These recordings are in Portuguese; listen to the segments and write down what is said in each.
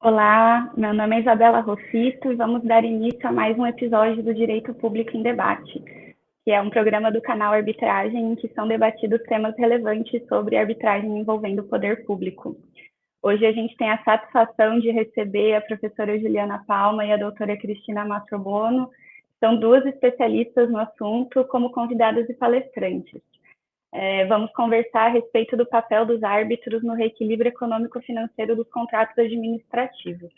Olá, meu nome é Isabela Rossito e vamos dar início a mais um episódio do Direito Público em Debate, que é um programa do canal Arbitragem em que são debatidos temas relevantes sobre arbitragem envolvendo o poder público. Hoje a gente tem a satisfação de receber a professora Juliana Palma e a doutora Cristina Mastrobono, são duas especialistas no assunto, como convidadas e palestrantes. Vamos conversar a respeito do papel dos árbitros no reequilíbrio econômico-financeiro dos contratos administrativos.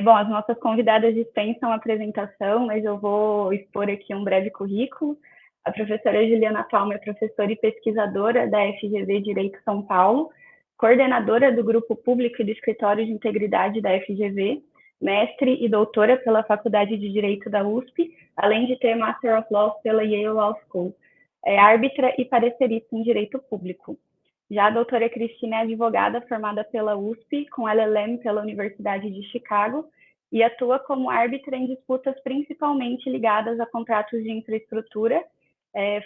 Bom, as nossas convidadas dispensam a apresentação, mas eu vou expor aqui um breve currículo. A professora Juliana Palma é professora e pesquisadora da FGV Direito São Paulo, coordenadora do Grupo Público e do Escritório de Integridade da FGV, mestre e doutora pela Faculdade de Direito da USP, além de ter Master of Laws pela Yale Law School. É árbitra e parecerista em Direito Público. Já a doutora Cristina é advogada formada pela USP, com LLM pela Universidade de Chicago, e atua como árbitra em disputas principalmente ligadas a contratos de infraestrutura.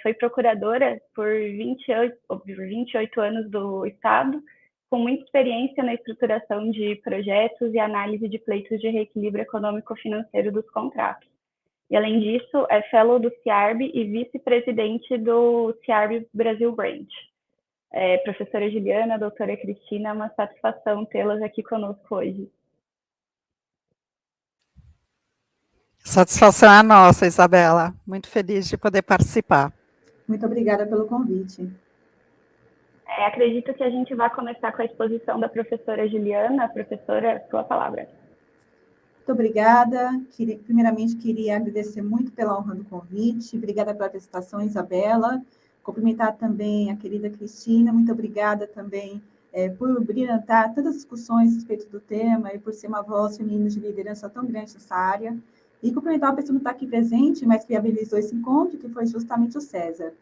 Foi procuradora por 28 anos do Estado, com muita experiência na estruturação de projetos e análise de pleitos de reequilíbrio econômico-financeiro dos contratos. E, além disso, é fellow do CIARB e vice-presidente do CIARB Brasil Branch. Professora Juliana, doutora Cristina, é uma satisfação tê-las aqui conosco hoje. Satisfação é a nossa, Isabela. Muito feliz de poder participar. Muito obrigada pelo convite. Acredito que a gente vai começar com a exposição da professora Juliana. Professora, sua palavra. Muito obrigada. Primeiramente, queria agradecer muito pela honra do convite. Obrigada pela apresentação, Isabela. Cumprimentar também a querida Cristina. Muito obrigada também por brilhantar todas as discussões a respeito do tema e por ser uma voz feminina de liderança tão grande nessa área. E cumprimentar a pessoa que está aqui presente, mas que viabilizou esse encontro, que foi justamente o César.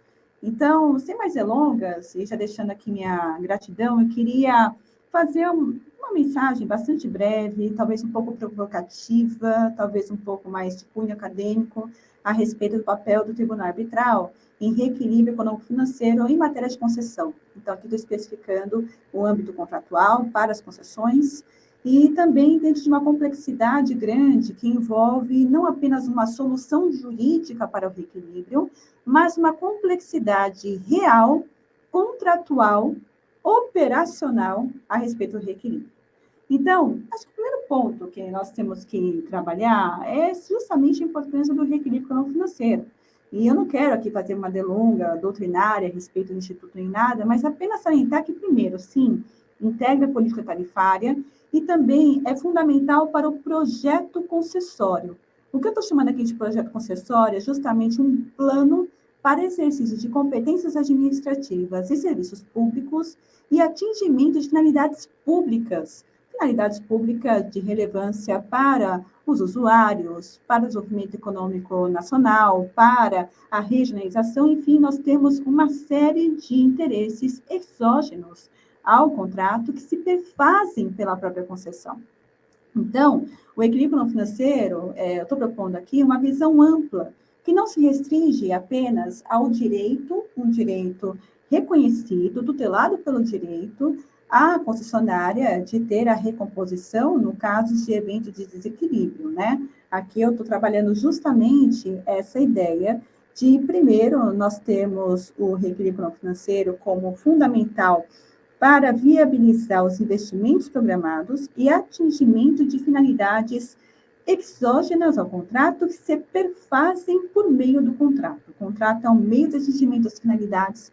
Então, sem mais delongas, e já deixando aqui minha gratidão, eu queria fazer uma mensagem bastante breve, talvez um pouco provocativa, talvez um pouco mais de cunho acadêmico, a respeito do papel do Tribunal Arbitral em reequilíbrio econômico-financeiro em matéria de concessão. Então, aqui estou especificando o âmbito contratual para as concessões e também dentro de uma complexidade grande que envolve não apenas uma solução jurídica para o reequilíbrio, mas uma complexidade real, contratual, operacional a respeito do reequilíbrio. Então, acho que o primeiro ponto que nós temos que trabalhar é justamente a importância do reequilíbrio econômico-financeiro. E eu não quero aqui fazer uma delonga doutrinária a respeito do Instituto nem nada, mas apenas salientar que, primeiro, sim, integra a política tarifária e também é fundamental para o projeto concessório. O que eu estou chamando aqui de projeto concessório é justamente um plano para exercício de competências administrativas e serviços públicos e atingimento de finalidades públicas de relevância para os usuários, para o desenvolvimento econômico nacional, para a regionalização, enfim, nós temos uma série de interesses exógenos ao contrato que se perfazem pela própria concessão. Então, o equilíbrio financeiro, eu estou propondo aqui uma visão ampla, que não se restringe apenas ao direito, um direito reconhecido, tutelado pelo direito, à concessionária de ter a recomposição no caso de evento de desequilíbrio, né? Aqui eu estou trabalhando justamente essa ideia de, primeiro, nós temos o reequilíbrio financeiro como fundamental para viabilizar os investimentos programados e atingimento de finalidades exógenas ao contrato que se perfazem por meio do contrato. O contrato é um meio de atingimento das finalidades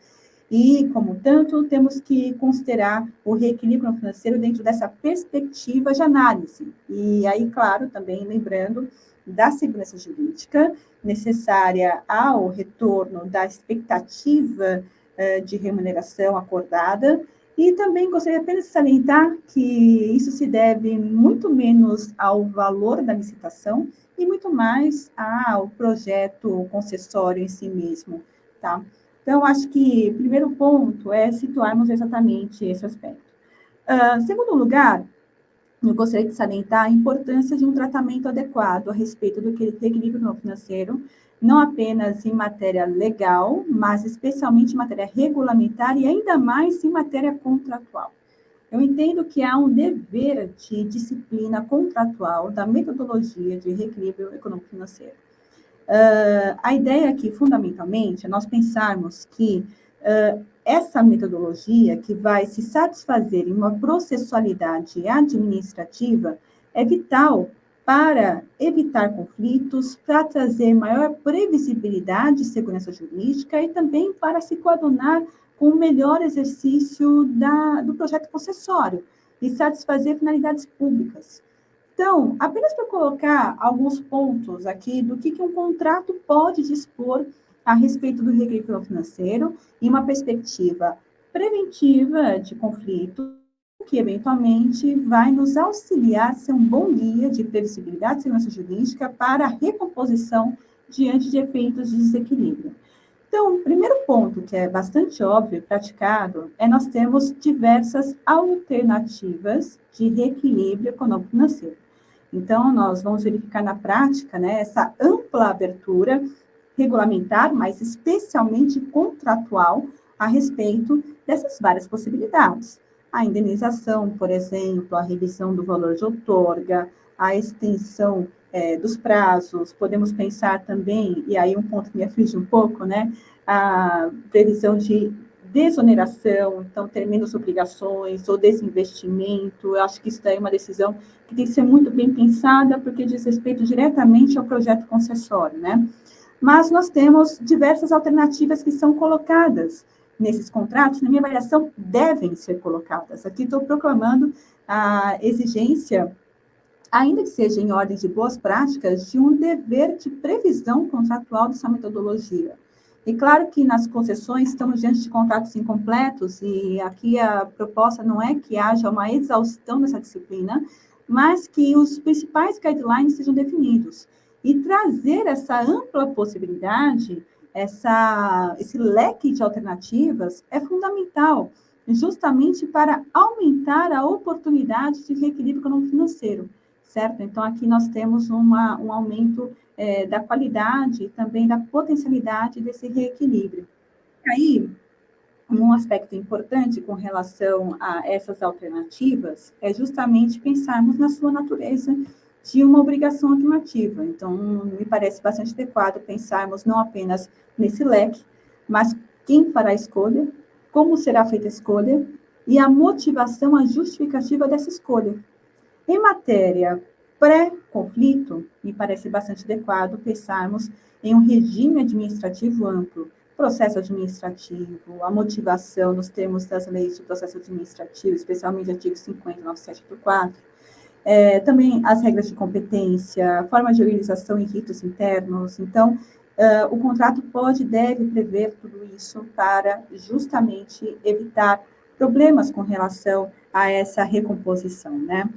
e, como tanto, temos que considerar o reequilíbrio financeiro dentro dessa perspectiva de análise. E aí, claro, também lembrando da segurança jurídica necessária ao retorno da expectativa de remuneração acordada. E também gostaria apenas de salientar que isso se deve muito menos ao valor da licitação e muito mais ao projeto concessório em si mesmo, tá? Então, acho que o primeiro ponto é situarmos exatamente esse aspecto. Segundo lugar, eu gostaria de salientar a importância de um tratamento adequado a respeito do equilíbrio financeiro, não apenas em matéria legal, mas especialmente em matéria regulamentar e ainda mais em matéria contratual. eu entendo que há um dever de disciplina contratual da metodologia de reequilíbrio econômico-financeiro. A ideia aqui, fundamentalmente, é nós pensarmos que essa metodologia que vai se satisfazer em uma processualidade administrativa é vital para evitar conflitos, para trazer maior previsibilidade e segurança jurídica e também para se coadunar com o melhor exercício do projeto concessório e satisfazer finalidades públicas. Então, apenas para colocar alguns pontos aqui do que um contrato pode dispor a respeito do reequilíbrio financeiro em uma perspectiva preventiva de conflito, que eventualmente vai nos auxiliar a ser um bom guia de previsibilidade e segurança jurídica para a recomposição diante de efeitos de desequilíbrio. Então, o primeiro ponto, que é bastante óbvio e praticado, é nós termos diversas alternativas de reequilíbrio econômico-financeiro. Então, nós vamos verificar na prática, né, essa ampla abertura regulamentar, mas especialmente contratual, a respeito dessas várias possibilidades. A indenização, por exemplo, a revisão do valor de outorga, a extensão dos prazos, podemos pensar também, e aí um ponto que me aflige um pouco, né, a previsão de desoneração, então ter menos obrigações, ou desinvestimento. Eu acho que isso daí é uma decisão que tem que ser muito bem pensada, porque diz respeito diretamente ao projeto concessório, né? Mas nós temos diversas alternativas que são colocadas nesses contratos, na minha avaliação, devem ser colocadas. Aqui estou proclamando a exigência, ainda que seja em ordem de boas práticas, de um dever de previsão contratual dessa metodologia. E claro que nas concessões estamos diante de contratos incompletos, e aqui a proposta não é que haja uma exaustão dessa disciplina, mas que os principais guidelines sejam definidos. E trazer essa ampla possibilidade, esse leque de alternativas, é fundamental, justamente para aumentar a oportunidade de reequilíbrio econômico-financeiro, certo? Então, aqui nós temos um aumento da qualidade e também da potencialidade desse reequilíbrio. Aí, um aspecto importante com relação a essas alternativas é justamente pensarmos na sua natureza de uma obrigação afirmativa. Então, me parece bastante adequado pensarmos não apenas nesse leque, mas quem fará a escolha, como será feita a escolha e a motivação, a justificativa dessa escolha. Em matéria pré-conflito, me parece bastante adequado pensarmos em um regime administrativo amplo, processo administrativo, a motivação nos termos das leis de processo administrativo, especialmente artigo 50, 9784, também as regras de competência, forma de organização e ritos internos. Então, o contrato pode e deve prever tudo isso para justamente evitar problemas com relação a essa recomposição, né?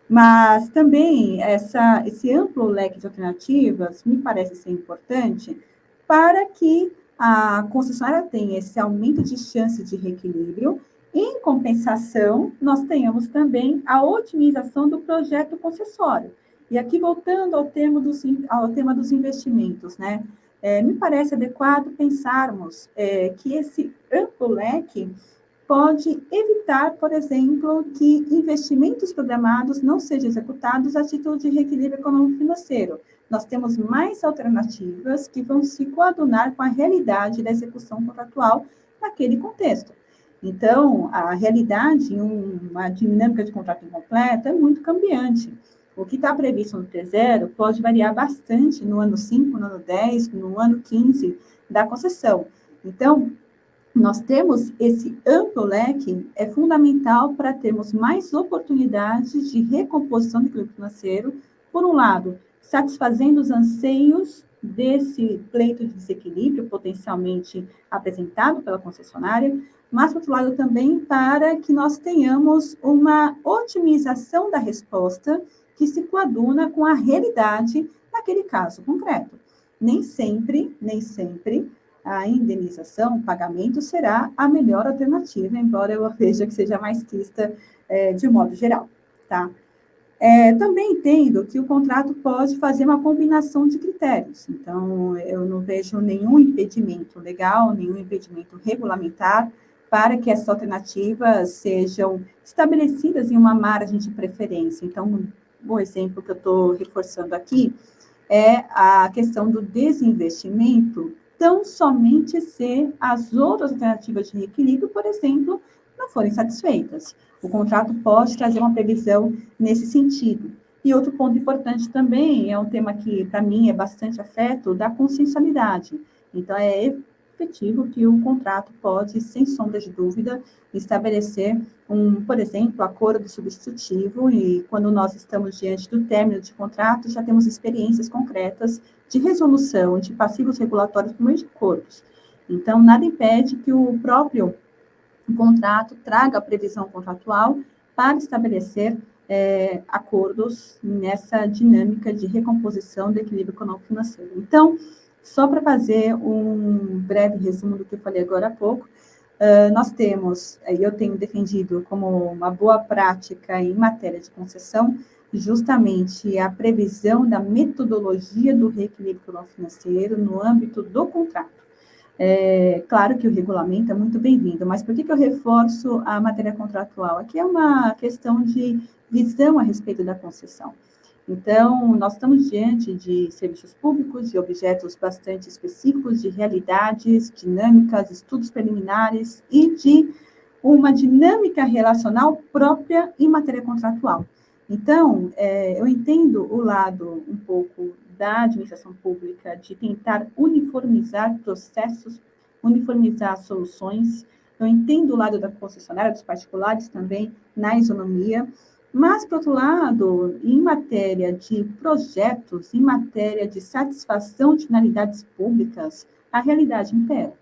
Mas também esse amplo leque de alternativas me parece ser importante para que a concessionária tenha esse aumento de chance de reequilíbrio. Em compensação, nós tenhamos também a otimização do projeto concessório. E aqui, voltando ao tema dos investimentos, né? Me parece adequado pensarmos que esse amplo leque pode evitar, por exemplo, que investimentos programados não sejam executados a título de reequilíbrio econômico-financeiro. Nós temos mais alternativas que vão se coadunar com a realidade da execução contratual naquele contexto. Então, a realidade em uma dinâmica de contrato incompleto é muito cambiante. O que está previsto no T0 pode variar bastante no ano 5, no ano 10, no ano 15 da concessão. Então, nós temos esse amplo leque, é fundamental para termos mais oportunidades de recomposição do equilíbrio financeiro, por um lado, satisfazendo os anseios desse pleito de desequilíbrio potencialmente apresentado pela concessionária, mas, por outro lado, também para que nós tenhamos uma otimização da resposta que se coaduna com a realidade naquele caso concreto. Nem sempre, a indenização, o pagamento, será a melhor alternativa, embora eu veja que seja mais quista de modo geral, tá? Também entendo que o contrato pode fazer uma combinação de critérios, então eu não vejo nenhum impedimento legal, nenhum impedimento regulamentar para que essas alternativas sejam estabelecidas em uma margem de preferência. Então, um bom exemplo que eu estou reforçando aqui é a questão do desinvestimento, tão somente se as outras alternativas de reequilíbrio, por exemplo, não forem satisfeitas. O contrato pode trazer uma previsão nesse sentido. E outro ponto importante também é um tema que, para mim, é bastante afeto, da consensualidade. Então, é efetivo que o contrato pode, sem sombra de dúvida, estabelecer por exemplo, acordo substitutivo, e quando nós estamos diante do término de contrato, já temos experiências concretas de resolução de passivos regulatórios por meio de acordos. Então, nada impede que o próprio contrato traga a previsão contratual para estabelecer acordos nessa dinâmica de recomposição do equilíbrio econômico-financeiro. Então, só para fazer um breve resumo do que eu falei agora há pouco, nós temos, eu tenho defendido como uma boa prática em matéria de concessão, justamente a previsão da metodologia do reequilíbrio financeiro no âmbito do contrato. Claro que o regulamento é muito bem-vindo, mas por que eu reforço a matéria contratual? Aqui é uma questão de visão a respeito da concessão. Então, nós estamos diante de serviços públicos, de objetos bastante específicos, de realidades dinâmicas, estudos preliminares e de uma dinâmica relacional própria em matéria contratual. Então, eu entendo o lado um pouco da administração pública de tentar uniformizar processos, uniformizar soluções. Eu entendo o lado da concessionária, dos particulares também, na isonomia. Mas, por outro lado, em matéria de projetos, em matéria de satisfação de finalidades públicas, a realidade impera.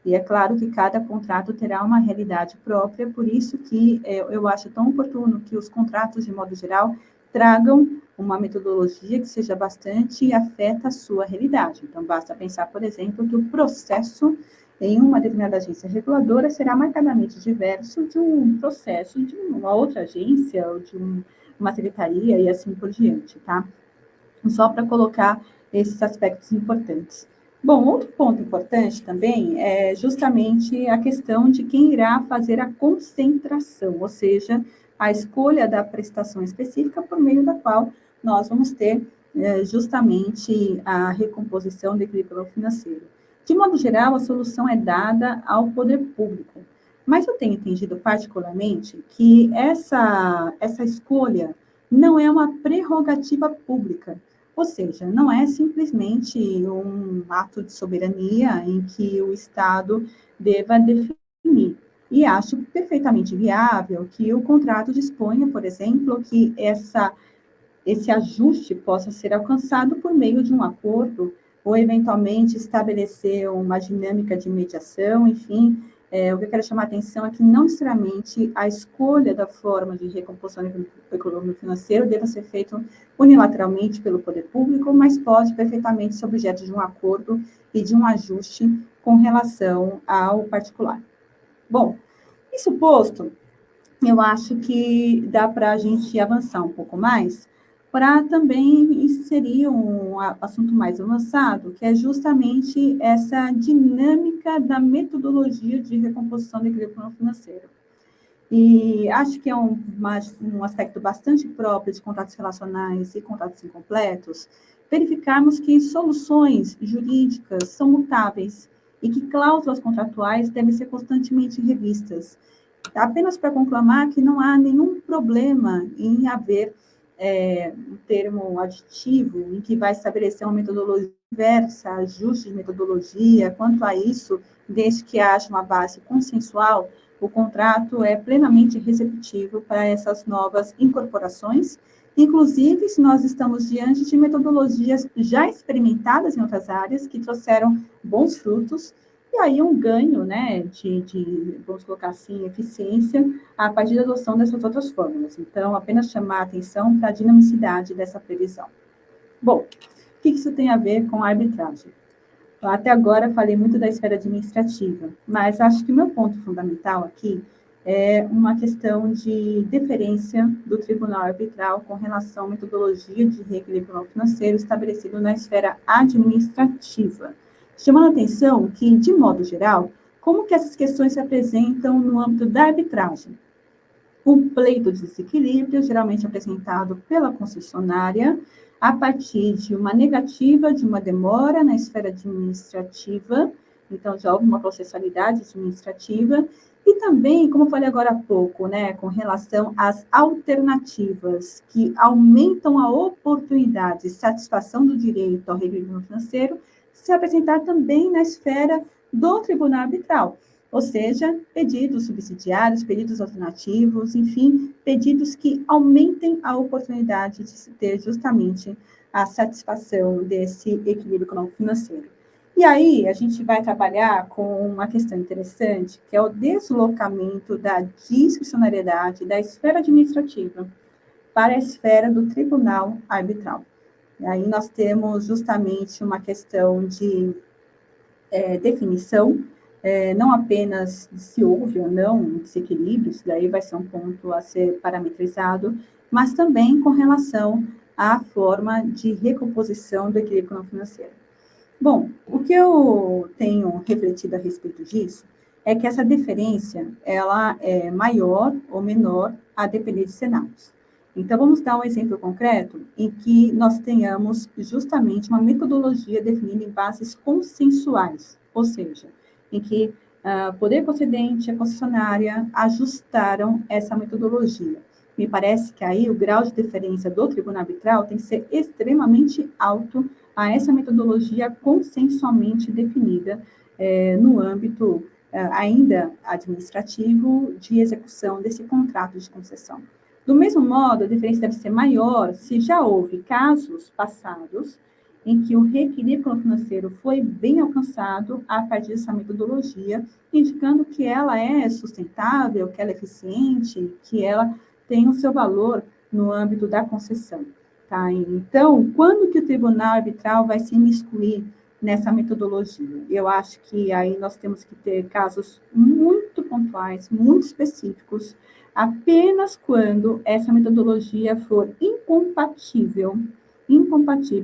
E é claro que cada contrato terá uma realidade própria, por isso que eu acho tão oportuno que os contratos, de modo geral, tragam uma metodologia que seja bastante afeta a sua realidade. Então, basta pensar, por exemplo, que o processo em uma determinada agência reguladora será marcadamente diverso de um processo de uma outra agência ou de uma secretaria e assim por diante, tá? Só para colocar esses aspectos importantes. Bom, outro ponto importante também é justamente a questão de quem irá fazer a concentração, ou seja, a escolha da prestação específica por meio da qual nós vamos ter justamente a recomposição do equilíbrio financeiro. De modo geral, a solução é dada ao poder público, mas eu tenho entendido particularmente que essa escolha não é uma prerrogativa pública, ou seja, não é simplesmente um ato de soberania em que o Estado deva definir. E acho perfeitamente viável que o contrato disponha, por exemplo, que esse ajuste possa ser alcançado por meio de um acordo ou, eventualmente, estabelecer uma dinâmica de mediação, enfim. O que eu quero chamar a atenção é que, não necessariamente, a escolha da forma de recomposição econômico financeiro deva ser feita unilateralmente pelo poder público, mas pode perfeitamente ser objeto de um acordo e de um ajuste com relação ao particular. Bom, isso posto, eu acho que dá para a gente avançar um pouco mais, para também inserir um assunto mais avançado, que é justamente essa dinâmica da metodologia de recomposição do equilíbrio financeiro. E acho que é um aspecto bastante próprio de contratos relacionais e contratos incompletos, verificarmos que soluções jurídicas são mutáveis e que cláusulas contratuais devem ser constantemente revistas. Apenas para conclamar que não há nenhum problema em haver um termo aditivo em que vai estabelecer uma metodologia diversa, ajuste de metodologia. Quanto a isso, desde que haja uma base consensual, o contrato é plenamente receptivo para essas novas incorporações, inclusive se nós estamos diante de metodologias já experimentadas em outras áreas, que trouxeram bons frutos, e aí um ganho, né, vamos colocar assim, eficiência, a partir da adoção dessas outras fórmulas. Então, apenas chamar a atenção para a dinamicidade dessa previsão. Bom, o que isso tem a ver com a arbitragem? Até agora falei muito da esfera administrativa, mas acho que o meu ponto fundamental aqui é uma questão de deferência do Tribunal Arbitral com relação à metodologia de reequilíbrio financeiro estabelecido na esfera administrativa. Chamando a atenção que, de modo geral, Como que essas questões se apresentam no âmbito da arbitragem? Um pleito de desequilíbrio, geralmente apresentado pela concessionária, a partir de uma negativa, de uma demora na esfera administrativa, então já houve uma processualidade administrativa, e também, como eu falei agora há pouco, né, com relação às alternativas que aumentam a oportunidade de satisfação do direito ao reequilíbrio financeiro, se apresentar também na esfera do tribunal arbitral, ou seja, pedidos subsidiários, pedidos alternativos, enfim, pedidos que aumentem a oportunidade de se ter justamente a satisfação desse equilíbrio econômico-financeiro. E aí, a gente vai trabalhar com uma questão interessante, que é o deslocamento da discricionariedade da esfera administrativa para a esfera do tribunal arbitral. E aí nós temos justamente uma questão de definição, não apenas se houve ou não um desequilíbrio, isso daí vai ser um ponto a ser parametrizado, mas também com relação à forma de recomposição do equilíbrio financeiro. Bom, o que eu tenho refletido a respeito disso é que essa diferença, ela é maior ou menor a depender de cenários. Então, vamos dar um exemplo concreto em que nós tenhamos justamente uma metodologia definida em bases consensuais, ou seja, em que o poder concedente e a concessionária ajustaram essa metodologia. Me parece que aí o grau de diferença do tribunal arbitral tem que ser extremamente alto a essa metodologia consensualmente definida no âmbito ainda administrativo de execução desse contrato de concessão. Do mesmo modo, a diferença deve ser maior se já houve casos passados em que o reequilíbrio financeiro foi bem alcançado a partir dessa metodologia, indicando que ela é sustentável, que ela é eficiente, que ela tem o seu valor no âmbito da concessão. Tá? Então, quando que o tribunal arbitral vai se imiscuir nessa metodologia? Eu acho que aí nós temos que ter casos muito pontuais, muito específicos, apenas quando essa metodologia for incompatível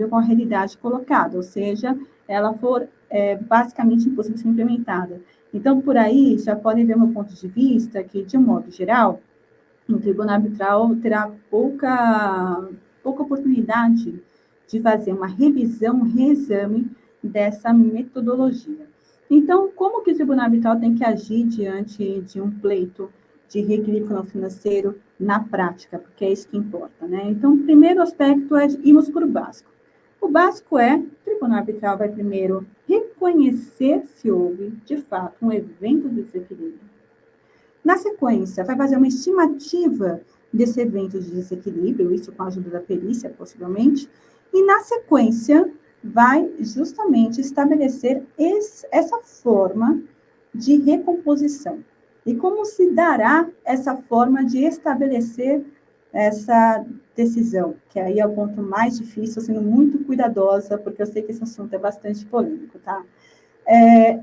com a realidade colocada, ou seja, ela for basicamente impossível de ser implementada. Então, por aí, já podem ver meu ponto de vista que, de um modo geral, o tribunal arbitral terá pouca oportunidade de fazer uma revisão, um reexame dessa metodologia. Então, como que o tribunal arbitral tem que agir diante de um pleito de reequilíbrio financeiro na prática? Porque é isso que importa, né? Então, o primeiro aspecto é irmos por básico. O básico é, o tribunal arbitral vai primeiro reconhecer se houve, de fato, um evento de desequilíbrio. Na sequência, vai fazer uma estimativa desse evento de desequilíbrio, isso com a ajuda da perícia, possivelmente, e na sequência vai justamente estabelecer essa forma de recomposição. E como se dará essa forma de estabelecer essa decisão, que aí é o ponto mais difícil, sendo muito cuidadosa, porque eu sei que esse assunto é bastante polêmico, tá?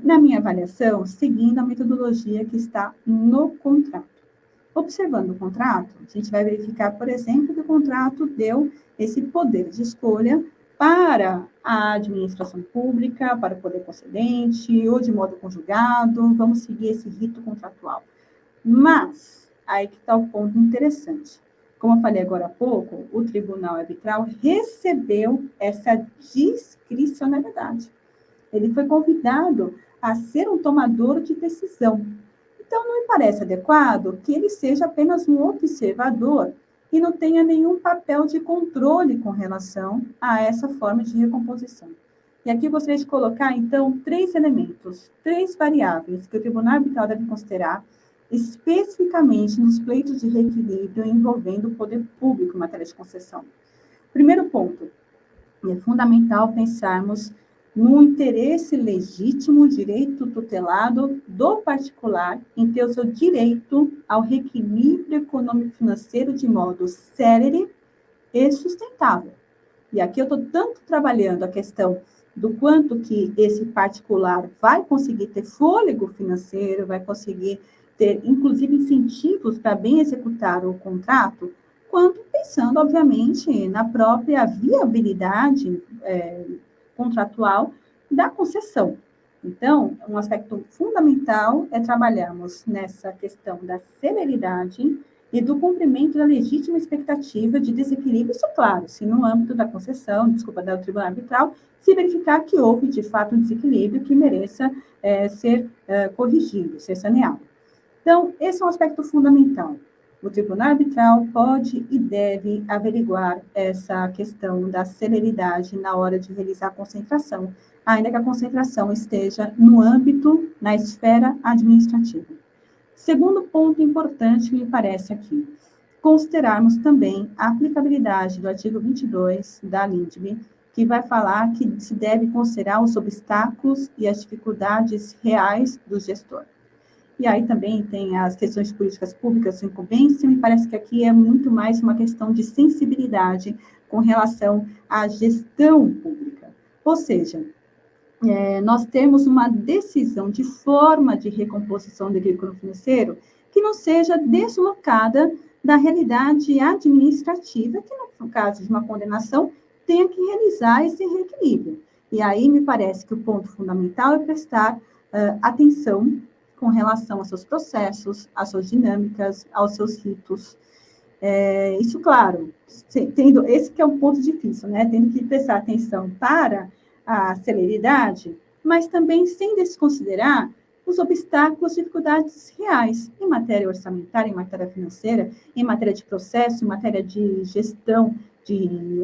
Na minha avaliação, seguindo a metodologia que está no contrato. Observando o contrato, a gente vai verificar, por exemplo, que o contrato deu esse poder de escolha para a administração pública, para o poder concedente, ou de modo conjugado, vamos seguir esse rito contratual. Mas, aí que está o ponto interessante. Como eu falei agora há pouco, o tribunal arbitral recebeu essa discricionalidade. Ele foi convidado a ser um tomador de decisão. Então, não me parece adequado que ele seja apenas um observador e não tenha nenhum papel de controle com relação a essa forma de recomposição. E aqui eu gostaria de colocar, então, 3 elementos, 3 variáveis que o tribunal arbitral deve considerar especificamente nos pleitos de reequilíbrio envolvendo o poder público em matéria de concessão. Primeiro ponto, é fundamental pensarmos no interesse legítimo, direito tutelado do particular em ter o seu direito ao reequilíbrio econômico-financeiro de modo célere e sustentável. E aqui eu estou tanto trabalhando a questão do quanto que esse particular vai conseguir ter fôlego financeiro, vai conseguir ter, inclusive, incentivos para bem executar o contrato, quanto pensando, obviamente, na própria viabilidade contratual da concessão. Então, um aspecto fundamental é trabalharmos nessa questão da celeridade e do cumprimento da legítima expectativa de desequilíbrio, isso, claro, se no âmbito da concessão, do tribunal arbitral, se verificar que houve, de fato, um desequilíbrio que mereça ser corrigido, ser saneado. Então, esse é um aspecto fundamental. O tribunal arbitral pode e deve averiguar essa questão da celeridade na hora de realizar a concentração, ainda que a concentração esteja no âmbito, na esfera administrativa. Segundo ponto importante que me parece aqui, considerarmos também a aplicabilidade do artigo 22 da LINDB, que vai falar que se deve considerar os obstáculos e as dificuldades reais do gestor. E aí também tem as questões de políticas públicas de incumbência, me parece que aqui é muito mais uma questão de sensibilidade com relação à gestão pública. Ou seja, nós temos uma decisão de forma de recomposição do equilíbrio financeiro que não seja deslocada da realidade administrativa, que no caso de uma condenação, tenha que realizar esse reequilíbrio. E aí me parece que o ponto fundamental é prestar atenção com relação aos seus processos, às suas dinâmicas, aos seus ritos. Isso, claro, esse que é um ponto difícil, né? Tendo que prestar atenção para a celeridade, mas também sem desconsiderar os obstáculos e dificuldades reais em matéria orçamentária, em matéria financeira, em matéria de processo, em matéria de gestão de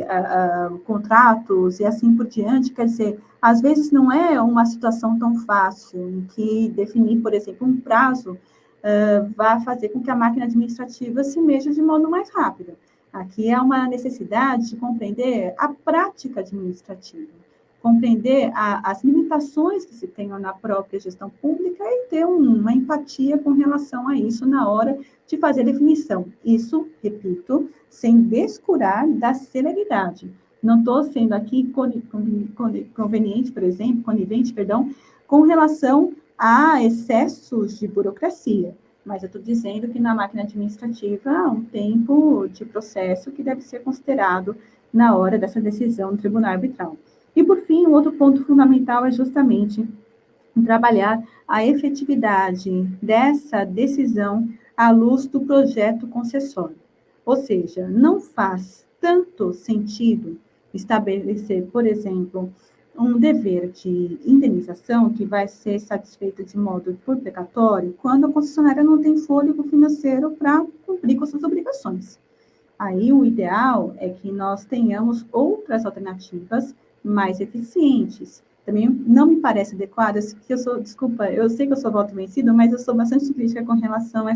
contratos e assim por diante. Quer dizer, às vezes não é uma situação tão fácil em que definir, por exemplo, um prazo vai fazer com que a máquina administrativa se mexa de modo mais rápido. Aqui há uma necessidade de compreender a prática administrativa, compreender as limitações que se tenham na própria gestão pública e ter uma empatia com relação a isso na hora de fazer a definição. Isso, repito, sem descurar da celeridade. Não estou sendo aqui conivente, com relação a excessos de burocracia, mas eu estou dizendo que na máquina administrativa há um tempo de processo que deve ser considerado na hora dessa decisão do tribunal arbitral. E, por fim, um outro ponto fundamental é justamente trabalhar a efetividade dessa decisão à luz do projeto concessório. Ou seja, não faz tanto sentido estabelecer, por exemplo, um dever de indenização que vai ser satisfeito de modo por precatório quando a concessionária não tem fôlego financeiro para cumprir com suas obrigações. Aí o ideal é que nós tenhamos outras alternativas mais eficientes. Também não me parece adequado, eu sei que eu sou voto vencido, mas eu sou bastante crítica com relação a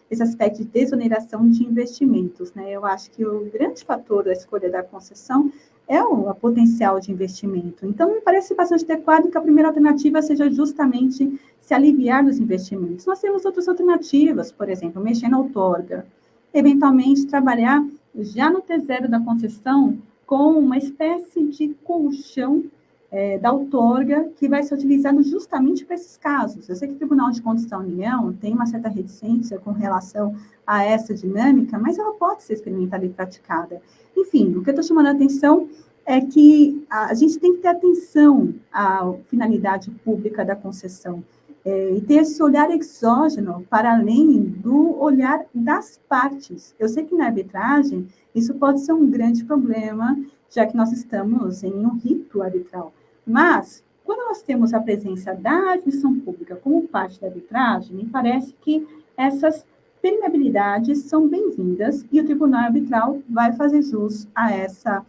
esse aspecto de desoneração de investimentos, né? Eu acho que o grande fator da escolha da concessão é o potencial de investimento. Então, me parece bastante adequado que a primeira alternativa seja justamente se aliviar dos investimentos. Nós temos outras alternativas, por exemplo, mexer na outorga, eventualmente trabalhar já no T0 da concessão com uma espécie de colchão da outorga que vai ser utilizado justamente para esses casos. Eu sei que o Tribunal de Contas da União tem uma certa reticência com relação a essa dinâmica, mas ela pode ser experimentada e praticada. Enfim, o que eu estou chamando a atenção é que a gente tem que ter atenção à finalidade pública da concessão e ter esse olhar exógeno para além do olhar das partes. Eu sei que na arbitragem isso pode ser um grande problema, já que nós estamos em um rito arbitral. Mas, quando nós temos a presença da administração pública como parte da arbitragem, me parece que essas permeabilidades são bem-vindas e o tribunal arbitral vai fazer jus a essa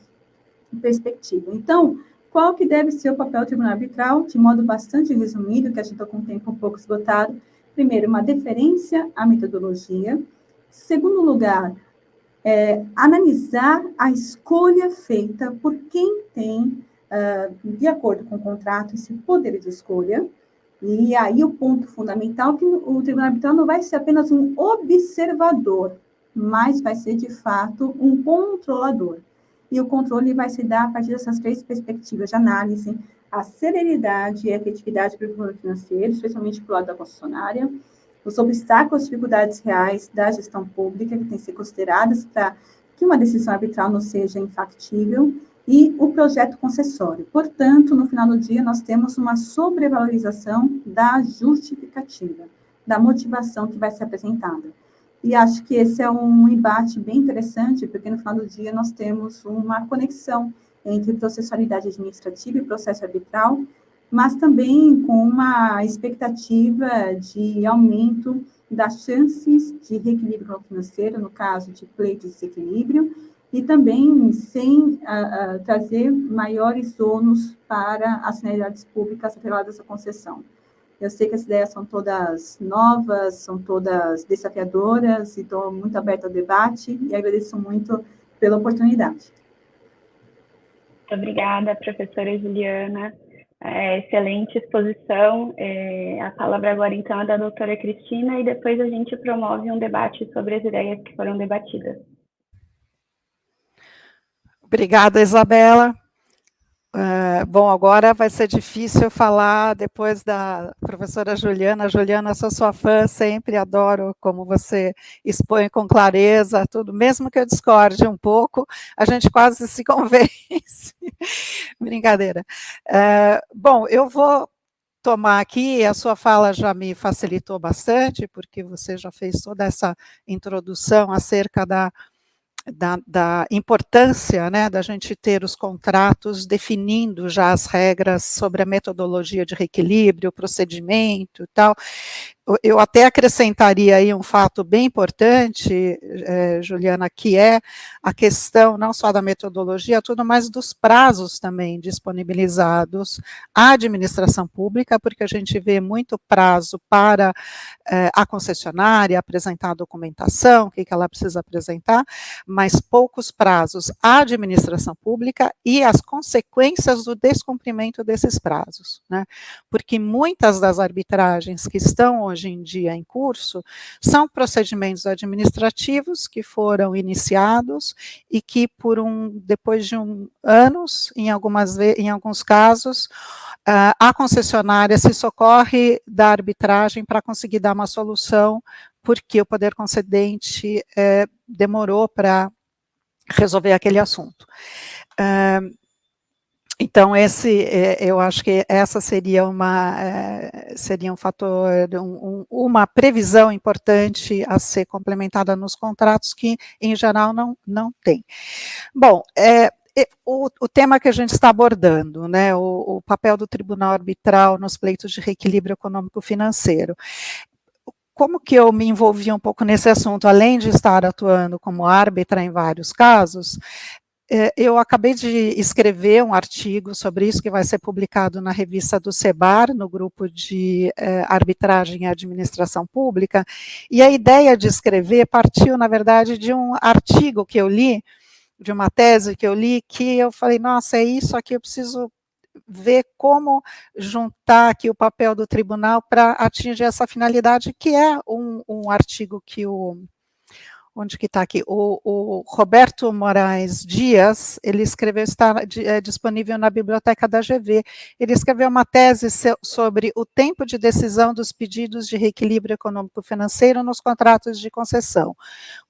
perspectiva. Então, qual que deve ser o papel do tribunal arbitral? De modo bastante resumido, que a gente está com o tempo um pouco esgotado. Primeiro, uma deferência à metodologia. Segundo lugar, analisar a escolha feita por quem tem, de acordo com o contrato, esse poder de escolha. E aí o ponto fundamental é que o tribunal arbitral não vai ser apenas um observador, mas vai ser, de fato, um controlador. E o controle vai se dar a partir dessas três perspectivas de análise: a celeridade e a efetividade do plano financeiro, especialmente para o lado da concessionária, os obstáculos e dificuldades reais da gestão pública, que têm que ser consideradas para que uma decisão arbitral não seja infactível, e o projeto concessório. Portanto, no final do dia, nós temos uma sobrevalorização da justificativa, da motivação que vai ser apresentada. E acho que esse é um embate bem interessante, porque no final do dia nós temos uma conexão entre processualidade administrativa e processo arbitral, mas também com uma expectativa de aumento das chances de reequilíbrio financeiro, no caso de pleito de desequilíbrio, e também sem trazer maiores ônus para as finalidades públicas atreladas à concessão. Eu sei que as ideias são todas novas, são todas desafiadoras, e estou muito aberta ao debate, e agradeço muito pela oportunidade. Muito obrigada, professora Juliana. Excelente exposição. A palavra agora, então, é da doutora Cristina, e depois a gente promove um debate sobre as ideias que foram debatidas. Obrigada, Isabela. Bom, agora vai ser difícil falar depois da professora Juliana. Juliana, sou sua fã, sempre adoro como você expõe com clareza tudo, mesmo que eu discorde um pouco, a gente quase se convence. Brincadeira. Bom, eu vou tomar aqui, a sua fala já me facilitou bastante, porque você já fez toda essa introdução acerca da importância, né, da gente ter os contratos definindo já as regras sobre a metodologia de reequilíbrio, o procedimento e tal. Eu até acrescentaria aí um fato bem importante, Juliana, que é a questão não só da metodologia, tudo mais dos prazos também disponibilizados à administração pública, porque a gente vê muito prazo para a concessionária apresentar a documentação, o que ela precisa apresentar, mas poucos prazos à administração pública e as consequências do descumprimento desses prazos, né? Porque muitas das arbitragens que estão hoje em dia em curso são procedimentos administrativos que foram iniciados e que depois de anos, em alguns casos, a concessionária se socorre da arbitragem para conseguir dar uma solução, porque o poder concedente demorou para resolver aquele assunto. Então, eu acho que essa seria um fator, uma previsão importante a ser complementada nos contratos que, em geral, não tem. Bom, o tema que a gente está abordando, né, o papel do tribunal arbitral nos pleitos de reequilíbrio econômico-financeiro. Como que eu me envolvi um pouco nesse assunto, além de estar atuando como árbitra em vários casos, eu acabei de escrever um artigo sobre isso, que vai ser publicado na revista do SEBAR, no grupo de arbitragem e administração pública, e a ideia de escrever partiu, na verdade, de um artigo que eu li, de uma tese que eu li, que eu falei, nossa, é isso aqui, eu preciso ver como juntar aqui o papel do tribunal para atingir essa finalidade, que é um artigo que onde que está aqui? O Roberto Moraes Dias, ele escreveu, está disponível na biblioteca da GV, ele escreveu uma tese sobre o tempo de decisão dos pedidos de reequilíbrio econômico-financeiro nos contratos de concessão,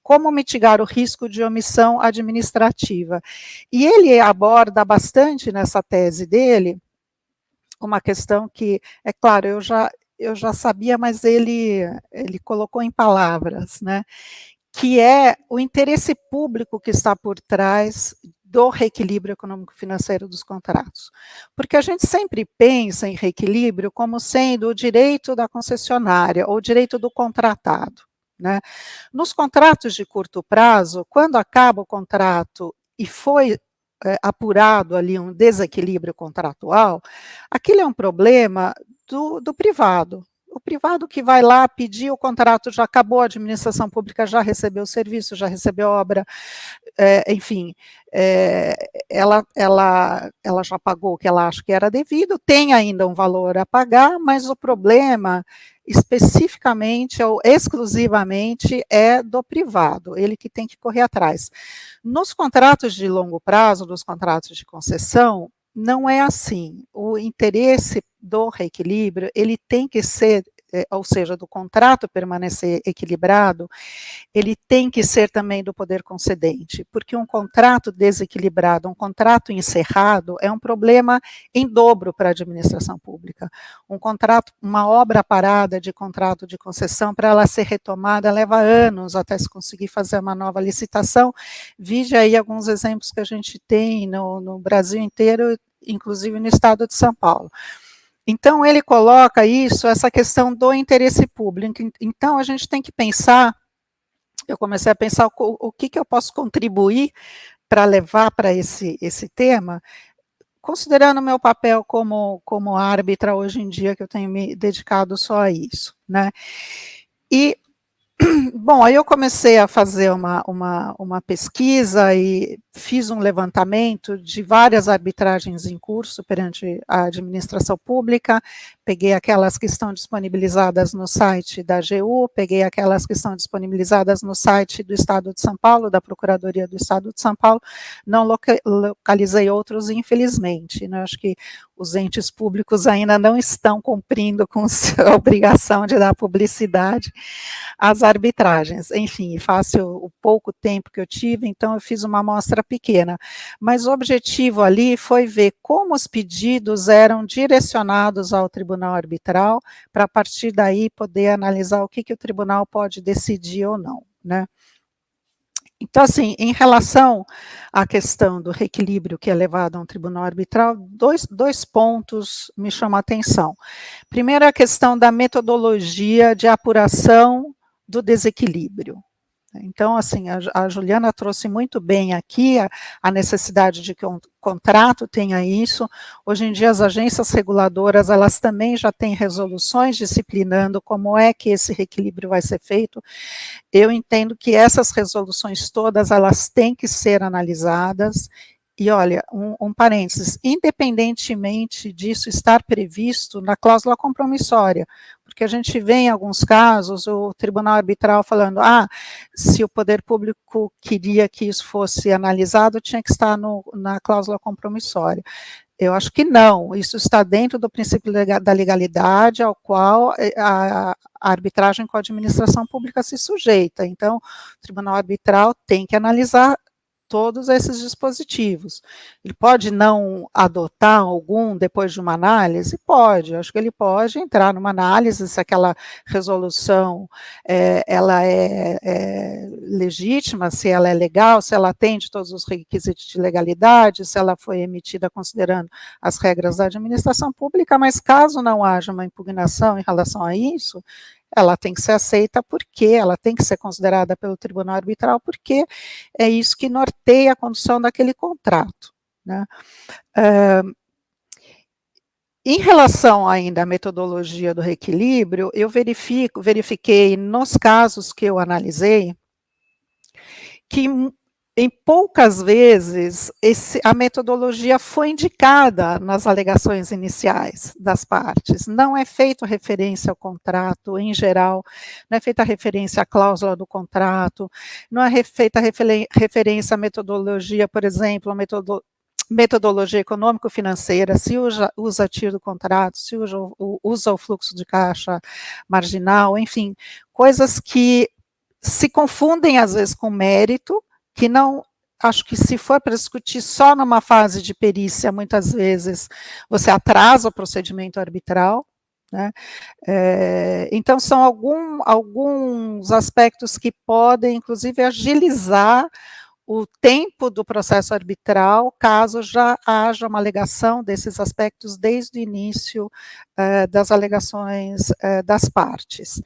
como mitigar o risco de omissão administrativa. E ele aborda bastante nessa tese dele uma questão que, é claro, eu já sabia, mas ele colocou em palavras, né? Que é o interesse público que está por trás do reequilíbrio econômico-financeiro dos contratos. Porque a gente sempre pensa em reequilíbrio como sendo o direito da concessionária ou o direito do contratado, né? Nos contratos de curto prazo, quando acaba o contrato e foi apurado ali um desequilíbrio contratual, aquilo é um problema do privado. O privado que vai lá pedir o contrato, já acabou, a administração pública já recebeu o serviço, já recebeu a obra, enfim, ela já pagou o que ela acha que era devido, tem ainda um valor a pagar, mas o problema especificamente ou exclusivamente é do privado, ele que tem que correr atrás. Nos contratos de longo prazo, nos contratos de concessão, não é assim. O interesse do reequilíbrio, ele tem que ser ou seja, do contrato permanecer equilibrado, ele tem que ser também do poder concedente, porque um contrato desequilibrado, um contrato encerrado, é um problema em dobro para a administração pública. Um contrato, uma obra parada de contrato de concessão, para ela ser retomada, leva anos até se conseguir fazer uma nova licitação. Vide aí alguns exemplos que a gente tem no Brasil inteiro, inclusive no estado de São Paulo. Então, ele coloca isso, essa questão do interesse público. Então, a gente tem que pensar, eu comecei a pensar o que eu posso contribuir para levar para esse tema, considerando o meu papel como árbitra hoje em dia, que eu tenho me dedicado só a isso, né? E, bom, aí eu comecei a fazer uma pesquisa e fiz um levantamento de várias arbitragens em curso perante a administração pública, peguei aquelas que estão disponibilizadas no site da AGU, peguei aquelas que estão disponibilizadas no site do Estado de São Paulo, da Procuradoria do Estado de São Paulo, não localizei outros, infelizmente, né? Acho que os entes públicos ainda não estão cumprindo com a obrigação de dar publicidade às arbitragens. Enfim, face o pouco tempo que eu tive, então eu fiz uma amostra pequena, mas o objetivo ali foi ver como os pedidos eram direcionados ao tribunal arbitral, para a partir daí poder analisar o que o tribunal pode decidir ou não, né? Então, assim, em relação à questão do reequilíbrio que é levado a um tribunal arbitral, dois pontos me chamam a atenção. Primeiro, a questão da metodologia de apuração do desequilíbrio. Então, assim, a Juliana trouxe muito bem aqui a necessidade de que um contrato tenha isso. Hoje em dia, as agências reguladoras, elas também já têm resoluções disciplinando como é que esse reequilíbrio vai ser feito. Eu entendo que essas resoluções todas, elas têm que ser analisadas. E olha, um parênteses, independentemente disso estar previsto na cláusula compromissória, porque a gente vê em alguns casos o tribunal arbitral falando, se o poder público queria que isso fosse analisado, tinha que estar na cláusula compromissória. Eu acho que não, isso está dentro do princípio da legalidade, ao qual a arbitragem com a administração pública se sujeita. Então, o tribunal arbitral tem que analisar todos esses dispositivos. Ele pode não adotar algum depois de uma análise? Pode, acho que ele pode entrar numa análise se aquela resolução ela é legítima, se ela é legal, se ela atende todos os requisitos de legalidade, se ela foi emitida considerando as regras da administração pública, mas caso não haja uma impugnação em relação a isso, ela tem que ser aceita porque ela tem que ser considerada pelo tribunal arbitral, porque é isso que norteia a condução daquele contrato, né? Em relação ainda à metodologia do reequilíbrio, eu verifiquei nos casos que eu analisei, que em poucas vezes a metodologia foi indicada nas alegações iniciais das partes. Não é feita referência ao contrato em geral, não é feita referência à cláusula do contrato, não é feita referência à metodologia, por exemplo, a metodologia econômico-financeira, se usa tiro do contrato, se usa o fluxo de caixa marginal, enfim, coisas que se confundem às vezes com mérito, que não, acho que se for para discutir só numa fase de perícia, muitas vezes você atrasa o procedimento arbitral, né? Então, são alguns aspectos que podem, inclusive, agilizar o tempo do processo arbitral, caso já haja uma alegação desses aspectos desde o início das alegações das partes.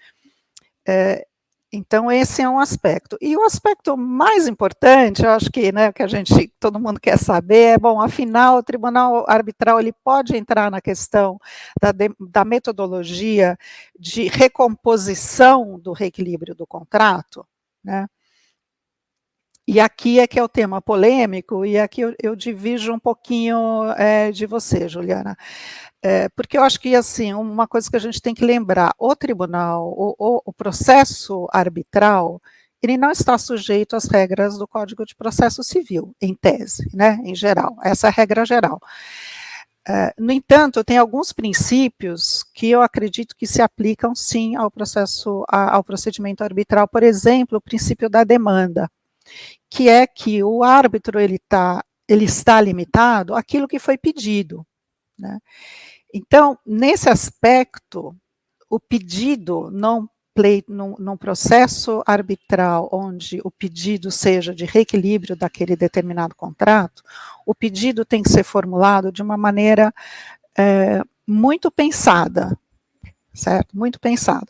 Então, esse é um aspecto. E o aspecto mais importante, eu acho que, né, que todo mundo quer saber, bom, afinal, o tribunal arbitral, ele pode entrar na questão da metodologia de recomposição do reequilíbrio do contrato, né? E aqui é que é o tema polêmico, e aqui eu divido um pouquinho de você, Juliana. Porque eu acho que, assim, uma coisa que a gente tem que lembrar, o tribunal, o processo arbitral, ele não está sujeito às regras do Código de Processo Civil, em tese, né, em geral, essa é a regra geral. No entanto, tem alguns princípios que eu acredito que se aplicam, sim, ao procedimento arbitral. Por exemplo, o princípio da demanda, que é que o árbitro ele está limitado àquilo que foi pedido, né? Então, nesse aspecto, o pedido num processo arbitral onde o pedido seja de reequilíbrio daquele determinado contrato, o pedido tem que ser formulado de uma maneira muito pensada, certo? Muito pensada.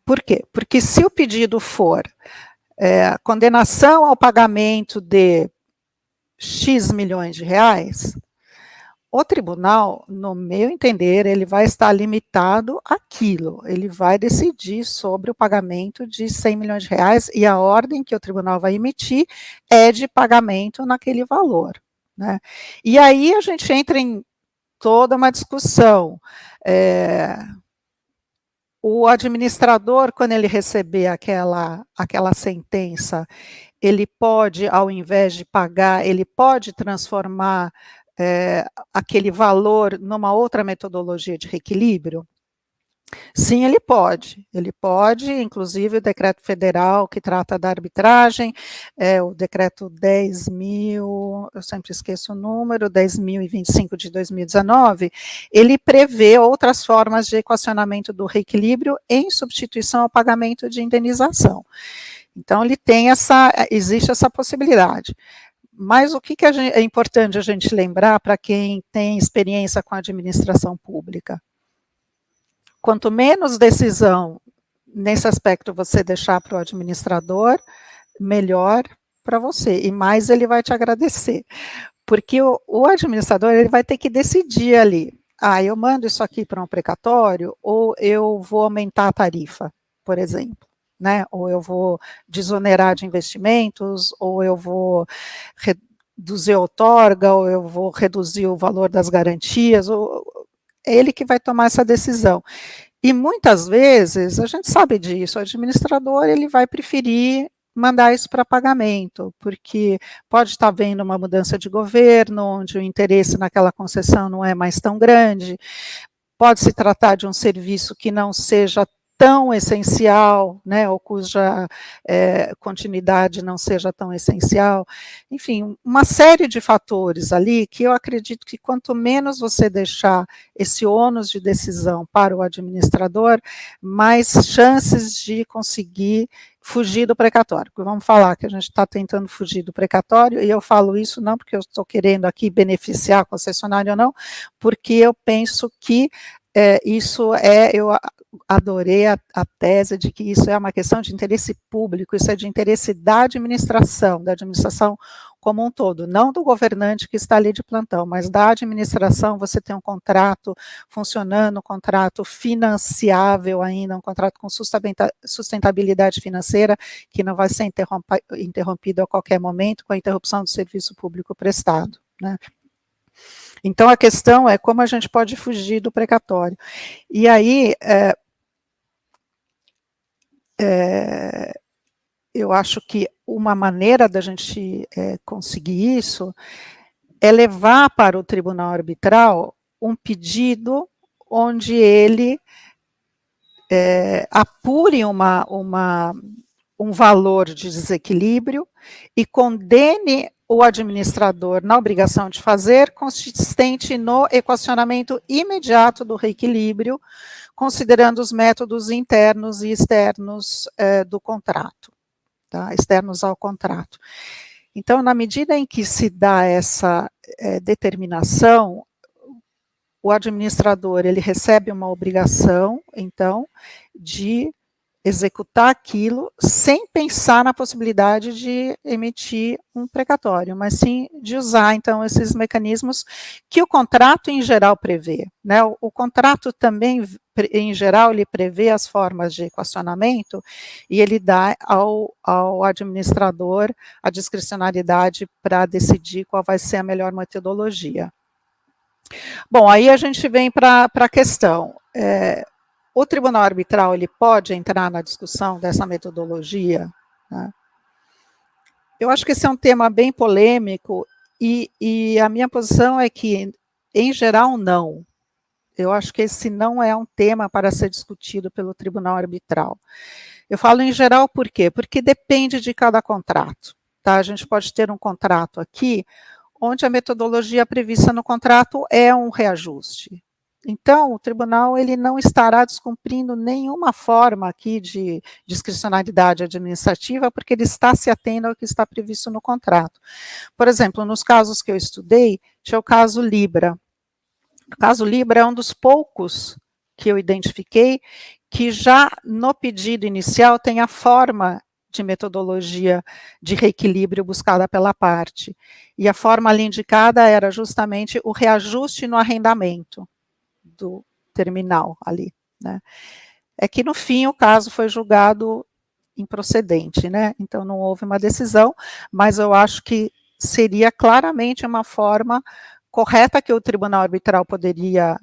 Por quê? Porque se o pedido for condenação ao pagamento de X milhões de reais, o tribunal, no meu entender, ele vai estar limitado àquilo, ele vai decidir sobre o pagamento de 100 milhões de reais e a ordem que o tribunal vai emitir é de pagamento naquele valor, né? E aí a gente entra em toda uma discussão. O administrador, quando ele receber aquela sentença, ele pode, ao invés de pagar, ele pode transformar aquele valor numa outra metodologia de reequilíbrio? Sim, ele pode, inclusive o decreto federal que trata da arbitragem, o decreto 10.000, eu sempre esqueço o número, 10.025 de 2019, ele prevê outras formas de equacionamento do reequilíbrio em substituição ao pagamento de indenização. Então, existe essa possibilidade. Mas o que é importante a gente lembrar para quem tem experiência com a administração pública? Quanto menos decisão nesse aspecto você deixar para o administrador, melhor para você, e mais ele vai te agradecer. Porque o administrador ele vai ter que decidir ali, eu mando isso aqui para um precatório, ou eu vou aumentar a tarifa, por exemplo, né? Ou eu vou desonerar de investimentos, ou eu vou reduzir a outorga, ou eu vou reduzir o valor das garantias, é ele que vai tomar essa decisão. E muitas vezes, a gente sabe disso, o administrador ele vai preferir mandar isso para pagamento, porque pode estar havendo uma mudança de governo, onde o interesse naquela concessão não é mais tão grande, pode se tratar de um serviço que não seja tão essencial, né, ou cuja continuidade não seja tão essencial. Enfim, uma série de fatores ali que eu acredito que quanto menos você deixar esse ônus de decisão para o administrador, mais chances de conseguir fugir do precatório. Vamos falar que a gente está tentando fugir do precatório, e eu falo isso não porque eu estou querendo aqui beneficiar a concessionária ou não, porque eu penso que eu adorei a tese de que isso é uma questão de interesse público, isso é de interesse da administração como um todo, não do governante que está ali de plantão, mas da administração. Você tem um contrato funcionando, um contrato financiável ainda, um contrato com sustentabilidade financeira, que não vai ser interrompido a qualquer momento com a interrupção do serviço público prestado, né? Então, a questão é como a gente pode fugir do precatório. E aí, eu acho que uma maneira da gente conseguir isso é levar para o tribunal arbitral um pedido onde ele apure um valor de desequilíbrio e condene o administrador na obrigação de fazer, consistente no equacionamento imediato do reequilíbrio, considerando os métodos internos e externos do contrato, tá? Externos ao contrato. Então, na medida em que se dá essa determinação, o administrador ele recebe uma obrigação, então, de executar aquilo sem pensar na possibilidade de emitir um precatório, mas sim de usar, então, esses mecanismos que o contrato, em geral, prevê, né? O contrato também, em geral, ele prevê as formas de equacionamento e ele dá ao administrador a discricionariedade para decidir qual vai ser a melhor metodologia. Bom, aí a gente vem para a questão. O tribunal arbitral ele pode entrar na discussão dessa metodologia, né? Eu acho que esse é um tema bem polêmico e a minha posição é que Em geral, não. Eu acho que esse não é um tema para ser discutido pelo tribunal arbitral. Eu falo em geral por quê? Porque depende de cada contrato. Tá? A gente pode ter um contrato aqui, onde a metodologia prevista no contrato é um reajuste. Então, o tribunal ele não estará descumprindo nenhuma forma aqui de discricionariedade administrativa, porque ele está se atendo ao que está previsto no contrato. Por exemplo, nos casos que eu estudei, tinha o caso Libra. O caso Libra é um dos poucos que eu identifiquei que já no pedido inicial tem a forma de metodologia de reequilíbrio buscada pela parte. E a forma ali indicada era justamente o reajuste no arrendamento do terminal ali, né? É que no fim o caso foi julgado improcedente, né? Então não houve uma decisão, mas eu acho que seria claramente uma forma correta que o tribunal arbitral poderia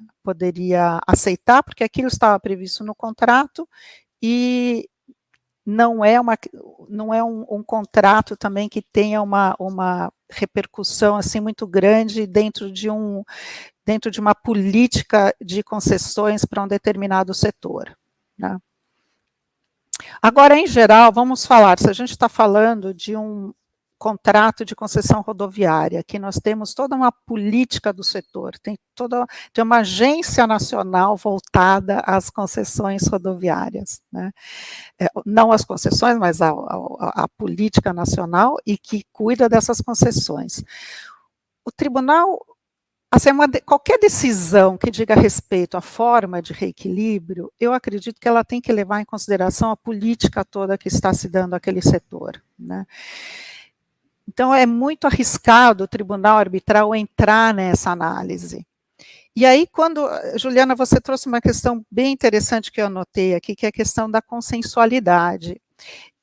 aceitar, porque aquilo estava previsto no contrato e não é um contrato também que tenha uma repercussão assim muito grande dentro de uma política de concessões para um determinado setor, né? Agora, em geral, vamos falar, se a gente está falando de um contrato de concessão rodoviária, que nós temos toda uma política do setor, tem uma agência nacional voltada às concessões rodoviárias, né? Não as concessões, mas a política nacional e que cuida dessas concessões. O tribunal, assim, qualquer decisão que diga respeito à forma de reequilíbrio, eu acredito que ela tem que levar em consideração a política toda que está se dando àquele setor, né? Então, é muito arriscado o tribunal arbitral entrar nessa análise. E aí, Juliana, você trouxe uma questão bem interessante que eu anotei aqui, que é a questão da consensualidade.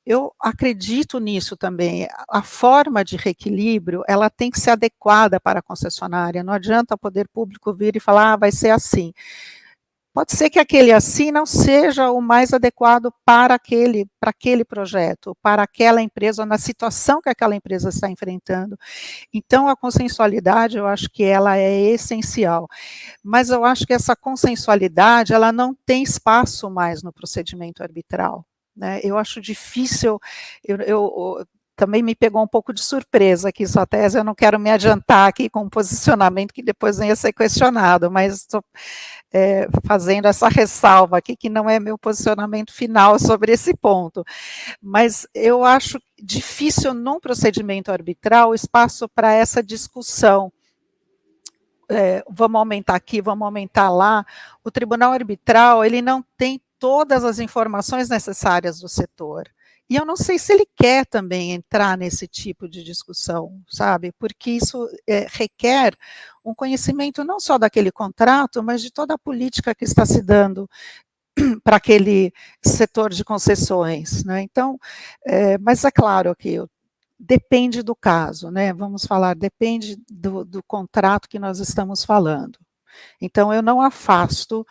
Eu acredito nisso também. A forma de reequilíbrio, ela tem que ser adequada para a concessionária. Não adianta o poder público vir e falar, vai ser assim. Pode ser que aquele assim não seja o mais adequado para aquele projeto, para aquela empresa, ou na situação que aquela empresa está enfrentando. Então, a consensualidade, eu acho que ela é essencial. Mas eu acho que essa consensualidade, ela não tem espaço mais no procedimento arbitral, né? Eu acho difícil, também me pegou um pouco de surpresa aqui sua tese, eu não quero me adiantar aqui com um posicionamento que depois venha a ser questionado, mas estou fazendo essa ressalva aqui, que não é meu posicionamento final sobre esse ponto. Mas eu acho difícil, num procedimento arbitral, espaço para essa discussão. Vamos aumentar aqui, vamos aumentar lá. O tribunal arbitral, ele não tem todas as informações necessárias do setor. E eu não sei se ele quer também entrar nesse tipo de discussão, sabe? Porque isso requer um conhecimento não só daquele contrato, mas de toda a política que está se dando para aquele setor de concessões, né? Então, mas é claro que depende do caso, né? Vamos falar, depende do contrato que nós estamos falando. Então, eu não afasto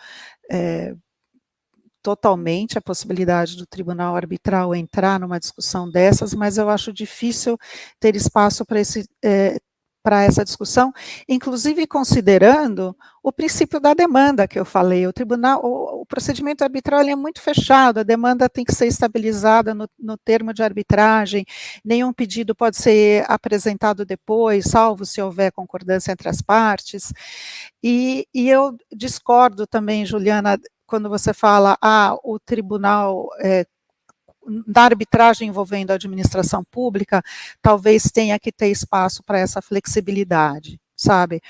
totalmente a possibilidade do tribunal arbitral entrar numa discussão dessas, mas eu acho difícil ter espaço para essa discussão, inclusive considerando o princípio da demanda que eu falei. O procedimento arbitral é muito fechado, a demanda tem que ser estabilizada no termo de arbitragem, nenhum pedido pode ser apresentado depois, salvo se houver concordância entre as partes. E eu discordo também, Juliana, quando você fala, o tribunal da arbitragem envolvendo a administração pública, talvez tenha que ter espaço para essa flexibilidade, sabe?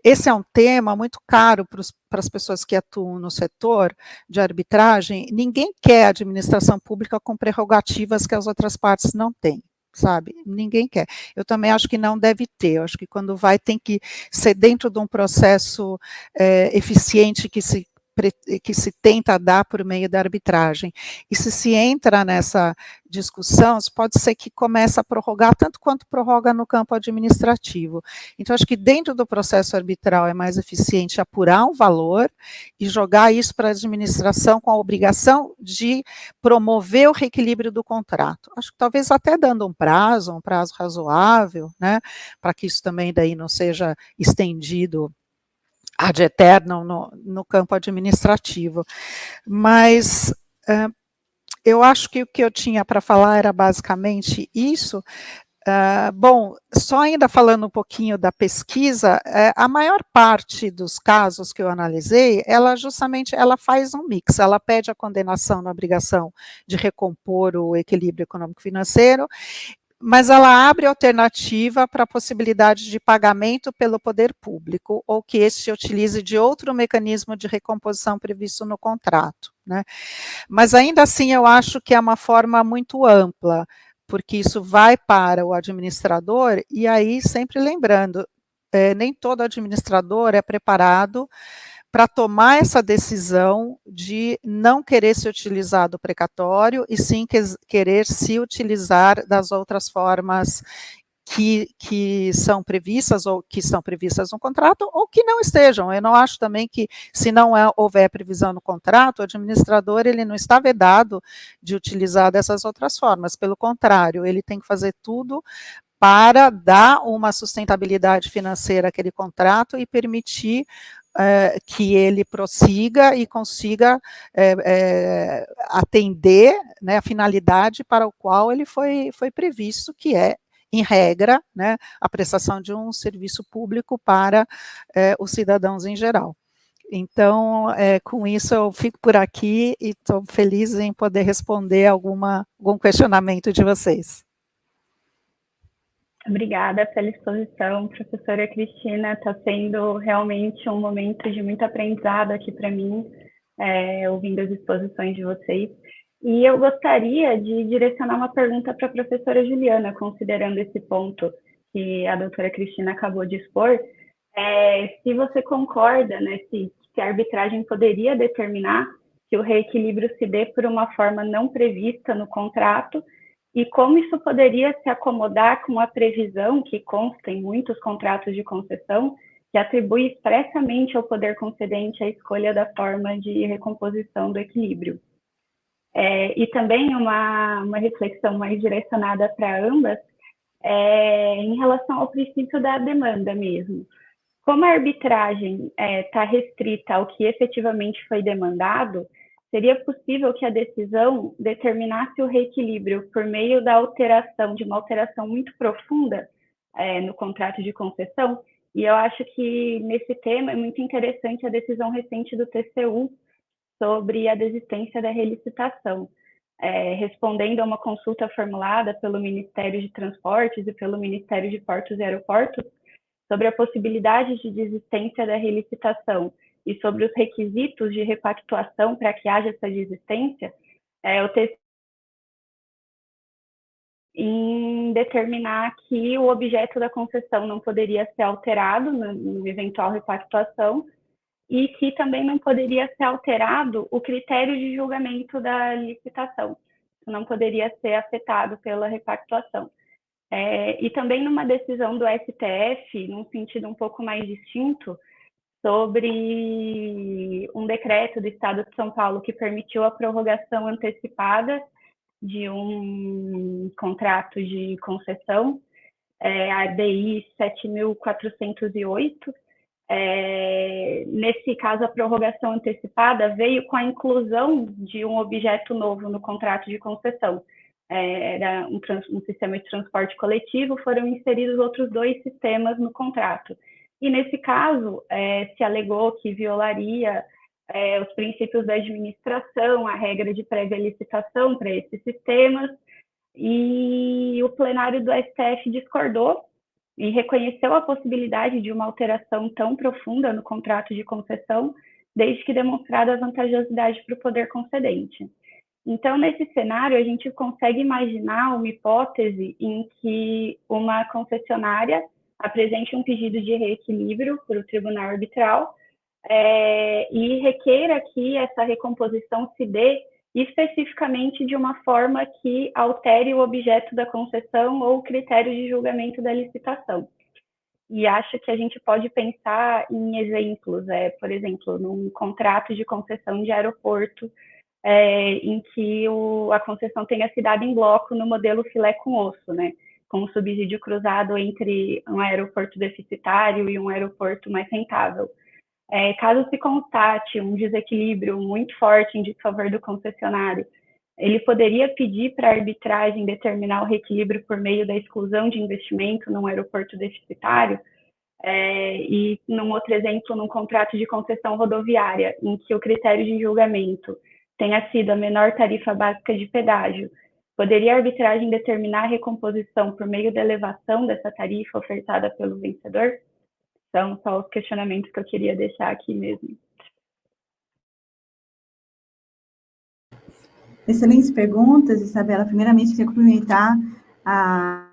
Esse é um tema muito caro para as pessoas que atuam no setor de arbitragem. Ninguém quer administração pública com prerrogativas que as outras partes não têm, sabe? Ninguém quer. Eu também acho que não deve ter. Eu acho que quando tem que ser dentro de um processo eficiente que se tenta dar por meio da arbitragem. E se entra nessa discussão, pode ser que comece a prorrogar, tanto quanto prorroga no campo administrativo. Então, acho que dentro do processo arbitral é mais eficiente apurar um valor e jogar isso para a administração com a obrigação de promover o reequilíbrio do contrato. Acho que talvez até dando um prazo razoável, né, para que isso também daí não seja estendido ad eternum no campo administrativo. Mas eu acho que o que eu tinha para falar era basicamente isso. Bom, só ainda falando um pouquinho da pesquisa, a maior parte dos casos que eu analisei, ela justamente faz um mix, ela pede a condenação na obrigação de recompor o equilíbrio econômico-financeiro, mas ela abre alternativa para a possibilidade de pagamento pelo poder público, ou que esse se utilize de outro mecanismo de recomposição previsto no contrato, né? Mas ainda assim eu acho que é uma forma muito ampla, porque isso vai para o administrador, e aí sempre lembrando, nem todo administrador é preparado para tomar essa decisão de não querer se utilizar do precatório, e sim querer se utilizar das outras formas que são previstas, ou que estão previstas no contrato, ou que não estejam. Eu não acho também que, se não houver previsão no contrato, o administrador ele não está vedado de utilizar dessas outras formas, pelo contrário, ele tem que fazer tudo para dar uma sustentabilidade financeira àquele contrato e permitir que ele prossiga e consiga atender, né, a finalidade para o qual ele foi previsto, que é, em regra, né, a prestação de um serviço público para os cidadãos em geral. Então, com isso eu fico por aqui e estou feliz em poder responder algum questionamento de vocês. Obrigada pela exposição, professora Cristina. Está sendo realmente um momento de muito aprendizado aqui para mim, ouvindo as exposições de vocês. E eu gostaria de direcionar uma pergunta para a professora Juliana, considerando esse ponto que a doutora Cristina acabou de expor. Se você concorda, né, se a arbitragem poderia determinar que o reequilíbrio se dê por uma forma não prevista no contrato, e como isso poderia se acomodar com a previsão que consta em muitos contratos de concessão, que atribui expressamente ao poder concedente a escolha da forma de recomposição do equilíbrio. E também uma reflexão mais direcionada para ambas, em relação ao princípio da demanda mesmo. Como a arbitragem está restrita ao que efetivamente foi demandado, seria possível que a decisão determinasse o reequilíbrio por meio de uma alteração muito profunda no contrato de concessão? E eu acho que nesse tema é muito interessante a decisão recente do TCU sobre a desistência da relicitação, respondendo a uma consulta formulada pelo Ministério de Transportes e pelo Ministério de Portos e Aeroportos sobre a possibilidade de desistência da relicitação e sobre os requisitos de repactuação para que haja essa desistência, o TCU em determinar que o objeto da concessão não poderia ser alterado no eventual repactuação, e que também não poderia ser alterado o critério de julgamento da licitação, não poderia ser afetado pela repactuação. E também numa decisão do STF, num sentido um pouco mais distinto, sobre um decreto do Estado de São Paulo que permitiu a prorrogação antecipada de um contrato de concessão, a DI 7.408, nesse caso, a prorrogação antecipada veio com a inclusão de um objeto novo no contrato de concessão. Era um sistema de transporte coletivo, foram inseridos outros 2 sistemas no contrato. E, nesse caso, se alegou que violaria os princípios da administração, a regra de prévia licitação para esses sistemas, e o plenário do STF discordou e reconheceu a possibilidade de uma alteração tão profunda no contrato de concessão, desde que demonstrada a vantajosidade para o poder concedente. Então, nesse cenário, a gente consegue imaginar uma hipótese em que uma concessionária apresente um pedido de reequilíbrio para o tribunal arbitral e requeira que essa recomposição se dê especificamente de uma forma que altere o objeto da concessão ou o critério de julgamento da licitação. E acho que a gente pode pensar em exemplos, por exemplo, num contrato de concessão de aeroporto, em que a concessão tenha se dado em bloco no modelo filé com osso, né? Com um subsídio cruzado entre um aeroporto deficitário e um aeroporto mais rentável. caso se constate um desequilíbrio muito forte em desfavor do concessionário, ele poderia pedir para a arbitragem determinar o reequilíbrio por meio da exclusão de investimento num aeroporto deficitário? E, num outro exemplo, num contrato de concessão rodoviária, em que o critério de julgamento tenha sido a menor tarifa básica de pedágio, poderia a arbitragem determinar a recomposição por meio da elevação dessa tarifa ofertada pelo vencedor? São só os questionamentos que eu queria deixar aqui mesmo. Excelentes perguntas, Isabela. Primeiramente, queria cumprimentar a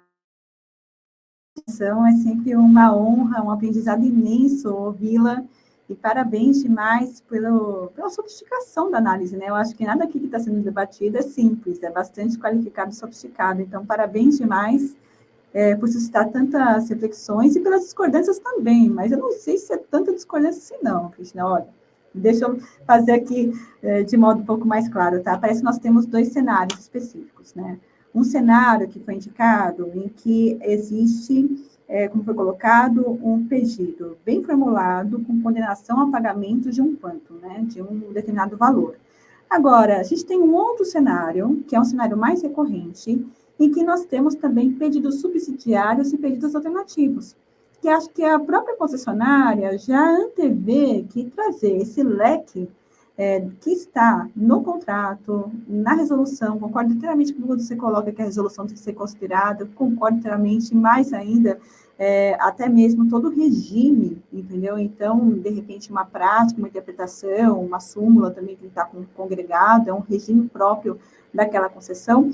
é sempre uma honra, um aprendizado imenso ouvi-la, e parabéns demais pela sofisticação da análise, né? Eu acho que nada aqui que está sendo debatido é simples, é bastante qualificado e sofisticado, então parabéns demais por suscitar tantas reflexões e pelas discordâncias também, mas eu não sei se é tanta discordância assim não, Cristina, olha, deixa eu fazer aqui de modo um pouco mais claro, tá? Parece que nós temos 2 cenários específicos, né? Um cenário que foi indicado em que existe, como foi colocado, um pedido bem formulado com condenação a pagamento de um quanto, né? De um determinado valor. Agora, a gente tem um outro cenário, que é um cenário mais recorrente, em que nós temos também pedidos subsidiários e pedidos alternativos, que acho que a própria concessionária já antevê que trazer esse leque que está no contrato, na resolução, concordo inteiramente com o que você coloca que a resolução tem que ser considerada, concordo inteiramente, mais ainda, até mesmo todo o regime, entendeu? Então, de repente, uma prática, uma interpretação, uma súmula também que está congregado, é um regime próprio daquela concessão.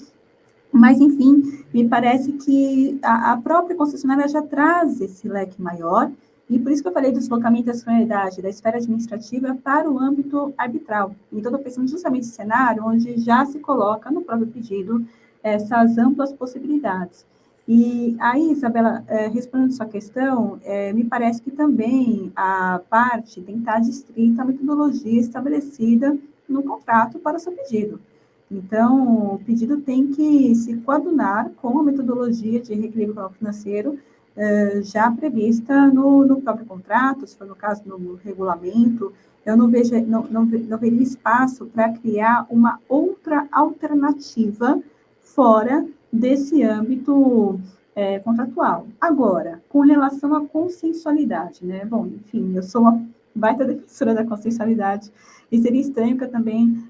Mas, enfim, me parece que a própria concessionária já traz esse leque maior, e por isso que eu falei do deslocamento da solenidade da esfera administrativa para o âmbito arbitral. Então, estou pensando justamente nesse cenário onde já se coloca no próprio pedido essas amplas possibilidades. E aí, Isabela, respondendo a sua questão, me parece que também a parte tem que estar distrita à metodologia estabelecida no contrato para o seu pedido. Então, o pedido tem que se coadunar com a metodologia de reequilíbrio financeiro já prevista no próprio contrato, se for no caso no regulamento. Eu não veria espaço para criar uma outra alternativa fora desse âmbito contratual. Agora, com relação à consensualidade, né? Bom, enfim, eu sou uma baita defensora da consensualidade, e seria estranho que eu também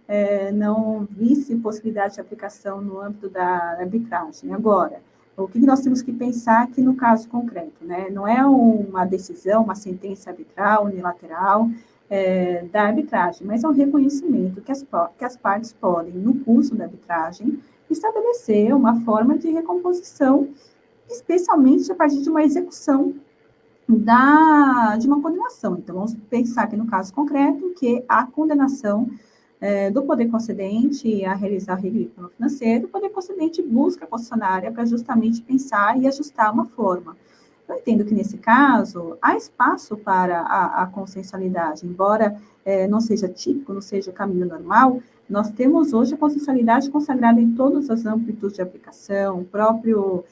não visse possibilidade de aplicação no âmbito da arbitragem. Agora, o que nós temos que pensar aqui no caso concreto, né? Não é uma decisão, uma sentença arbitral, unilateral da arbitragem, mas é um reconhecimento que as partes podem, no curso da arbitragem, estabelecer uma forma de recomposição, especialmente a partir de uma execução de uma condenação. Então, vamos pensar aqui no caso concreto que a condenação do poder concedente a realizar o reequilíbrio financeiro, o poder concedente busca a concessionária para justamente pensar e ajustar uma forma. Eu entendo que, nesse caso, há espaço para a consensualidade, embora não seja típico, não seja o caminho normal. Nós temos hoje a consensualidade consagrada em todos os âmbitos de aplicação, o próprio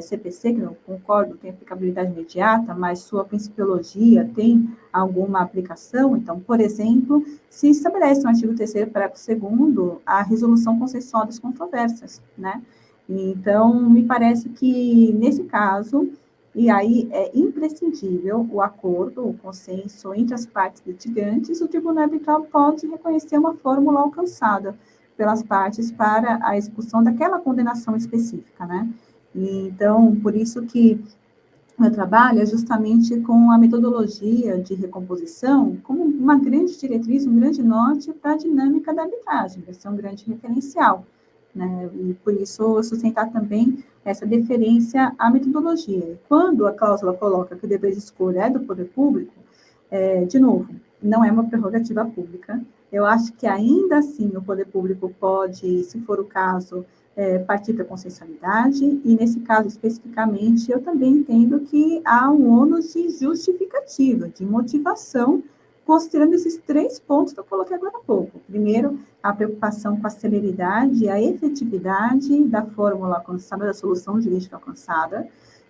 CPC, que eu concordo, tem aplicabilidade imediata, mas sua principiologia tem alguma aplicação. Então, por exemplo, se estabelece no artigo 3º, parágrafo 2º, a resolução consensual das controvérsias, né? Então, me parece que, nesse caso, e aí é imprescindível o acordo, o consenso entre as partes litigantes, o tribunal arbitral pode reconhecer uma fórmula alcançada pelas partes para a execução daquela condenação específica, né? E, então, por isso que meu trabalho é justamente com a metodologia de recomposição como uma grande diretriz, um grande norte para a dinâmica da arbitragem, vai ser um grande referencial, né? E por isso sustentar também essa deferência à metodologia. Quando a cláusula coloca que o dever de escolha é do poder público, de novo, não é uma prerrogativa pública. Eu acho que ainda assim o poder público pode, se for o caso, partir da consensualidade, e nesse caso especificamente, eu também entendo que há um ônus de justificativa, de motivação, considerando esses 3 pontos que eu coloquei agora há pouco. Primeiro, a preocupação com a celeridade e a efetividade da fórmula alcançada, da solução jurídica alcançada.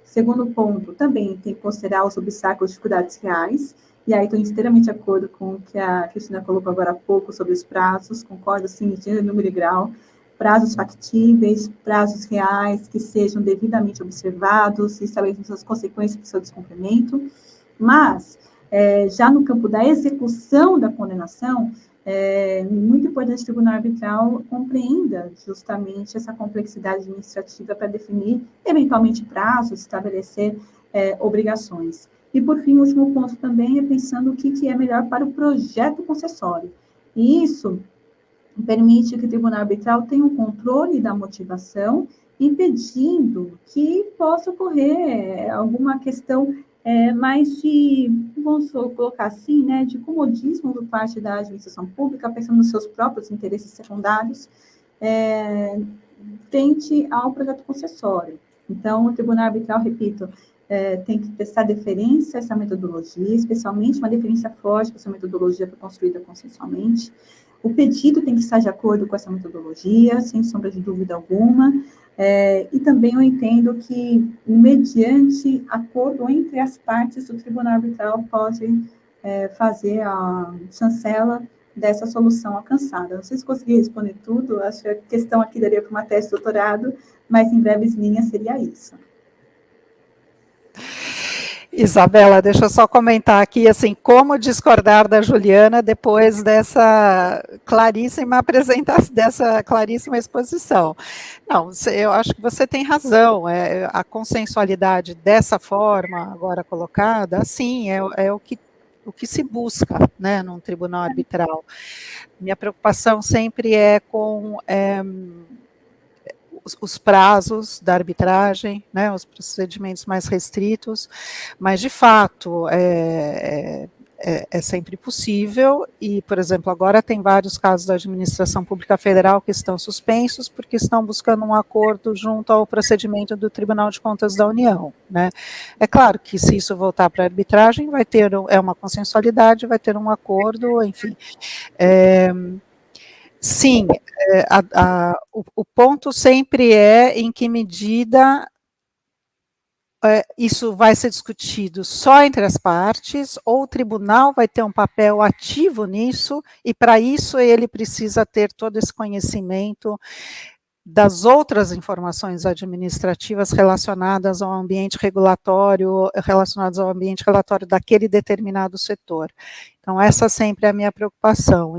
Segundo ponto, também tem que considerar os obstáculos e dificuldades reais, e aí estou inteiramente de acordo com o que a Cristina colocou agora há pouco sobre os prazos, concordo, assim, de número e grau, prazos factíveis, prazos reais, que sejam devidamente observados, e estabelecidas as consequências do seu descumprimento, mas, já no campo da execução da condenação, muito importante que o Tribunal Arbitral compreenda justamente essa complexidade administrativa para definir, eventualmente, prazos, estabelecer obrigações. E, por fim, o último ponto também é pensando o que é melhor para o projeto concessório. E isso permite que o Tribunal Arbitral tenha um controle da motivação, impedindo que possa ocorrer alguma questão mais de, vamos colocar assim, né, de comodismo por parte da administração pública, pensando nos seus próprios interesses secundários, frente ao projeto concessório. Então, o Tribunal Arbitral, repito, tem que prestar deferência a essa metodologia, especialmente uma deferência forte para essa metodologia que foi construída consensualmente. O pedido tem que estar de acordo com essa metodologia, sem sombra de dúvida alguma, e também eu entendo que, mediante acordo entre as partes, o Tribunal Arbitral pode fazer a chancela dessa solução alcançada. Não sei se consegui responder tudo, acho que a questão aqui daria para uma tese de doutorado, mas em breves linhas seria isso. Isabela, deixa eu só comentar aqui, assim, como discordar da Juliana depois dessa claríssima apresentação, dessa claríssima exposição. Não, eu acho que você tem razão, a consensualidade dessa forma, agora colocada, sim, é o que se busca, né, num tribunal arbitral. Minha preocupação sempre é com os prazos da arbitragem, né, os procedimentos mais restritos, mas, de fato, é sempre possível e, por exemplo, agora tem vários casos da administração pública federal que estão suspensos porque estão buscando um acordo junto ao procedimento do Tribunal de Contas da União, né. É claro que se isso voltar para a arbitragem, vai ter, uma consensualidade, vai ter um acordo, enfim. Sim, o ponto sempre é em que medida isso vai ser discutido só entre as partes, ou o tribunal vai ter um papel ativo nisso, e para isso ele precisa ter todo esse conhecimento das outras informações administrativas relacionadas ao ambiente regulatório, daquele determinado setor. Então, essa sempre é a minha preocupação,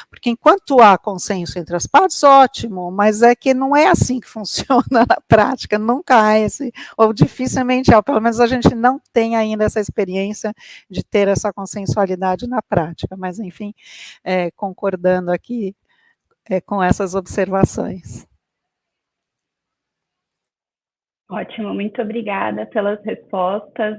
porque enquanto há consenso entre as partes, ótimo, mas é que não é assim que funciona na prática, nunca há ou dificilmente há, pelo menos a gente não tem ainda essa experiência de ter essa consensualidade na prática, mas, enfim, concordando aqui, com essas observações. Ótimo, muito obrigada pelas respostas.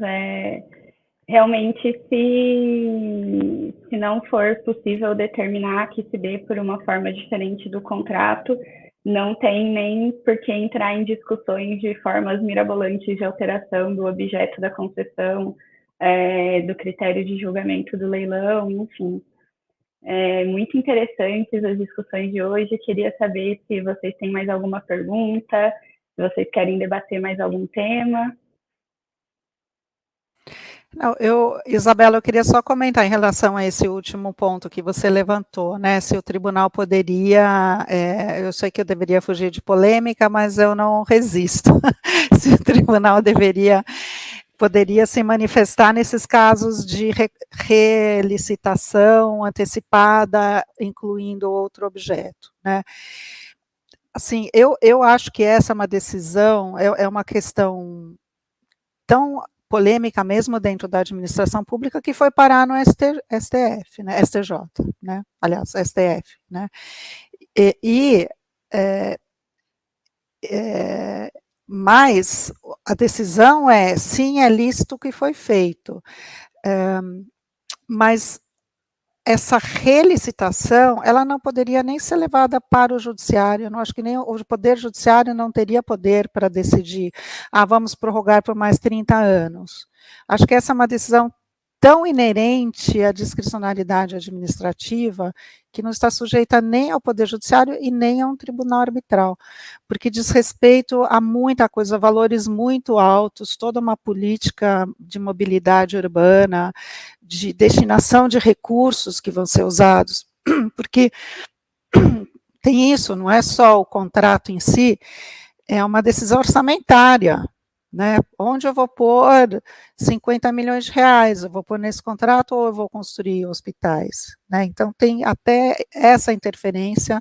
Realmente, se não for possível determinar que se dê por uma forma diferente do contrato, não tem nem por que entrar em discussões de formas mirabolantes de alteração do objeto da concessão, do critério de julgamento do leilão, enfim. Muito interessantes as discussões de hoje. Queria saber se vocês têm mais alguma pergunta, se vocês querem debater mais algum tema. Não, Isabela, eu queria só comentar em relação a esse último ponto que você levantou, né, se o tribunal poderia, eu sei que eu deveria fugir de polêmica, mas eu não resisto, se o tribunal poderia se manifestar nesses casos de relicitação antecipada, incluindo outro objeto, né. Assim, eu acho que essa é uma decisão, é uma questão tão polêmica mesmo dentro da administração pública que foi parar no STF, né, STJ, né, aliás, STF, né, mas a decisão sim, é lícito o que foi feito, mas essa relicitação, ela não poderia nem ser levada para o judiciário, eu não acho que nem o poder judiciário não teria poder para decidir, vamos prorrogar por mais 30 anos. Acho que essa é uma decisão tão inerente à discricionariedade administrativa que não está sujeita nem ao Poder Judiciário e nem a um tribunal arbitral, porque diz respeito a muita coisa, valores muito altos, toda uma política de mobilidade urbana, de destinação de recursos que vão ser usados, porque tem isso, não é só o contrato em si, é uma decisão orçamentária, né? Onde eu vou pôr 50 milhões de reais? Eu vou pôr nesse contrato ou eu vou construir hospitais? Né? Então, tem até essa interferência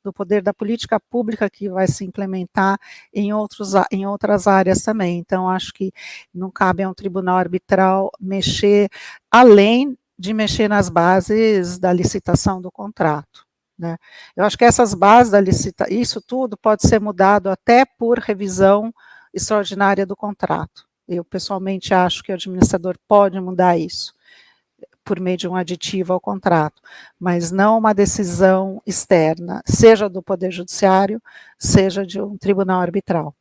do poder da política pública que vai se implementar em outras áreas também. Então, acho que não cabe a um tribunal arbitral mexer, além de mexer nas bases da licitação do contrato. Né? Eu acho que essas bases da licitação, isso tudo pode ser mudado até por revisão extraordinária do contrato. Eu, pessoalmente, acho que o administrador pode mudar isso por meio de um aditivo ao contrato, mas não uma decisão externa, seja do Poder Judiciário, seja de um tribunal arbitral.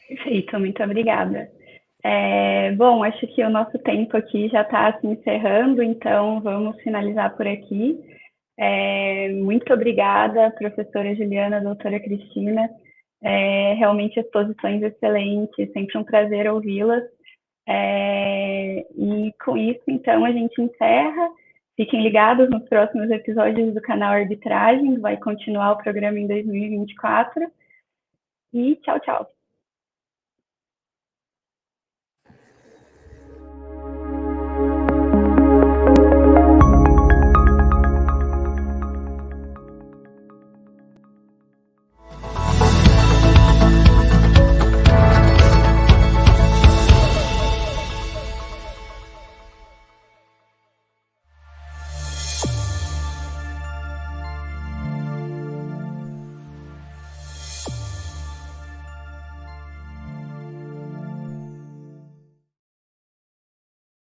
Perfeito, muito obrigada. Bom, acho que o nosso tempo aqui já está se encerrando, então vamos finalizar por aqui. Muito obrigada, professora Juliana, doutora Cristina. Realmente exposições excelentes, sempre um prazer ouvi-las. E com isso, então, a gente encerra. Fiquem ligados nos próximos episódios do canal Arbitragem, vai continuar o programa em 2024. E tchau, tchau.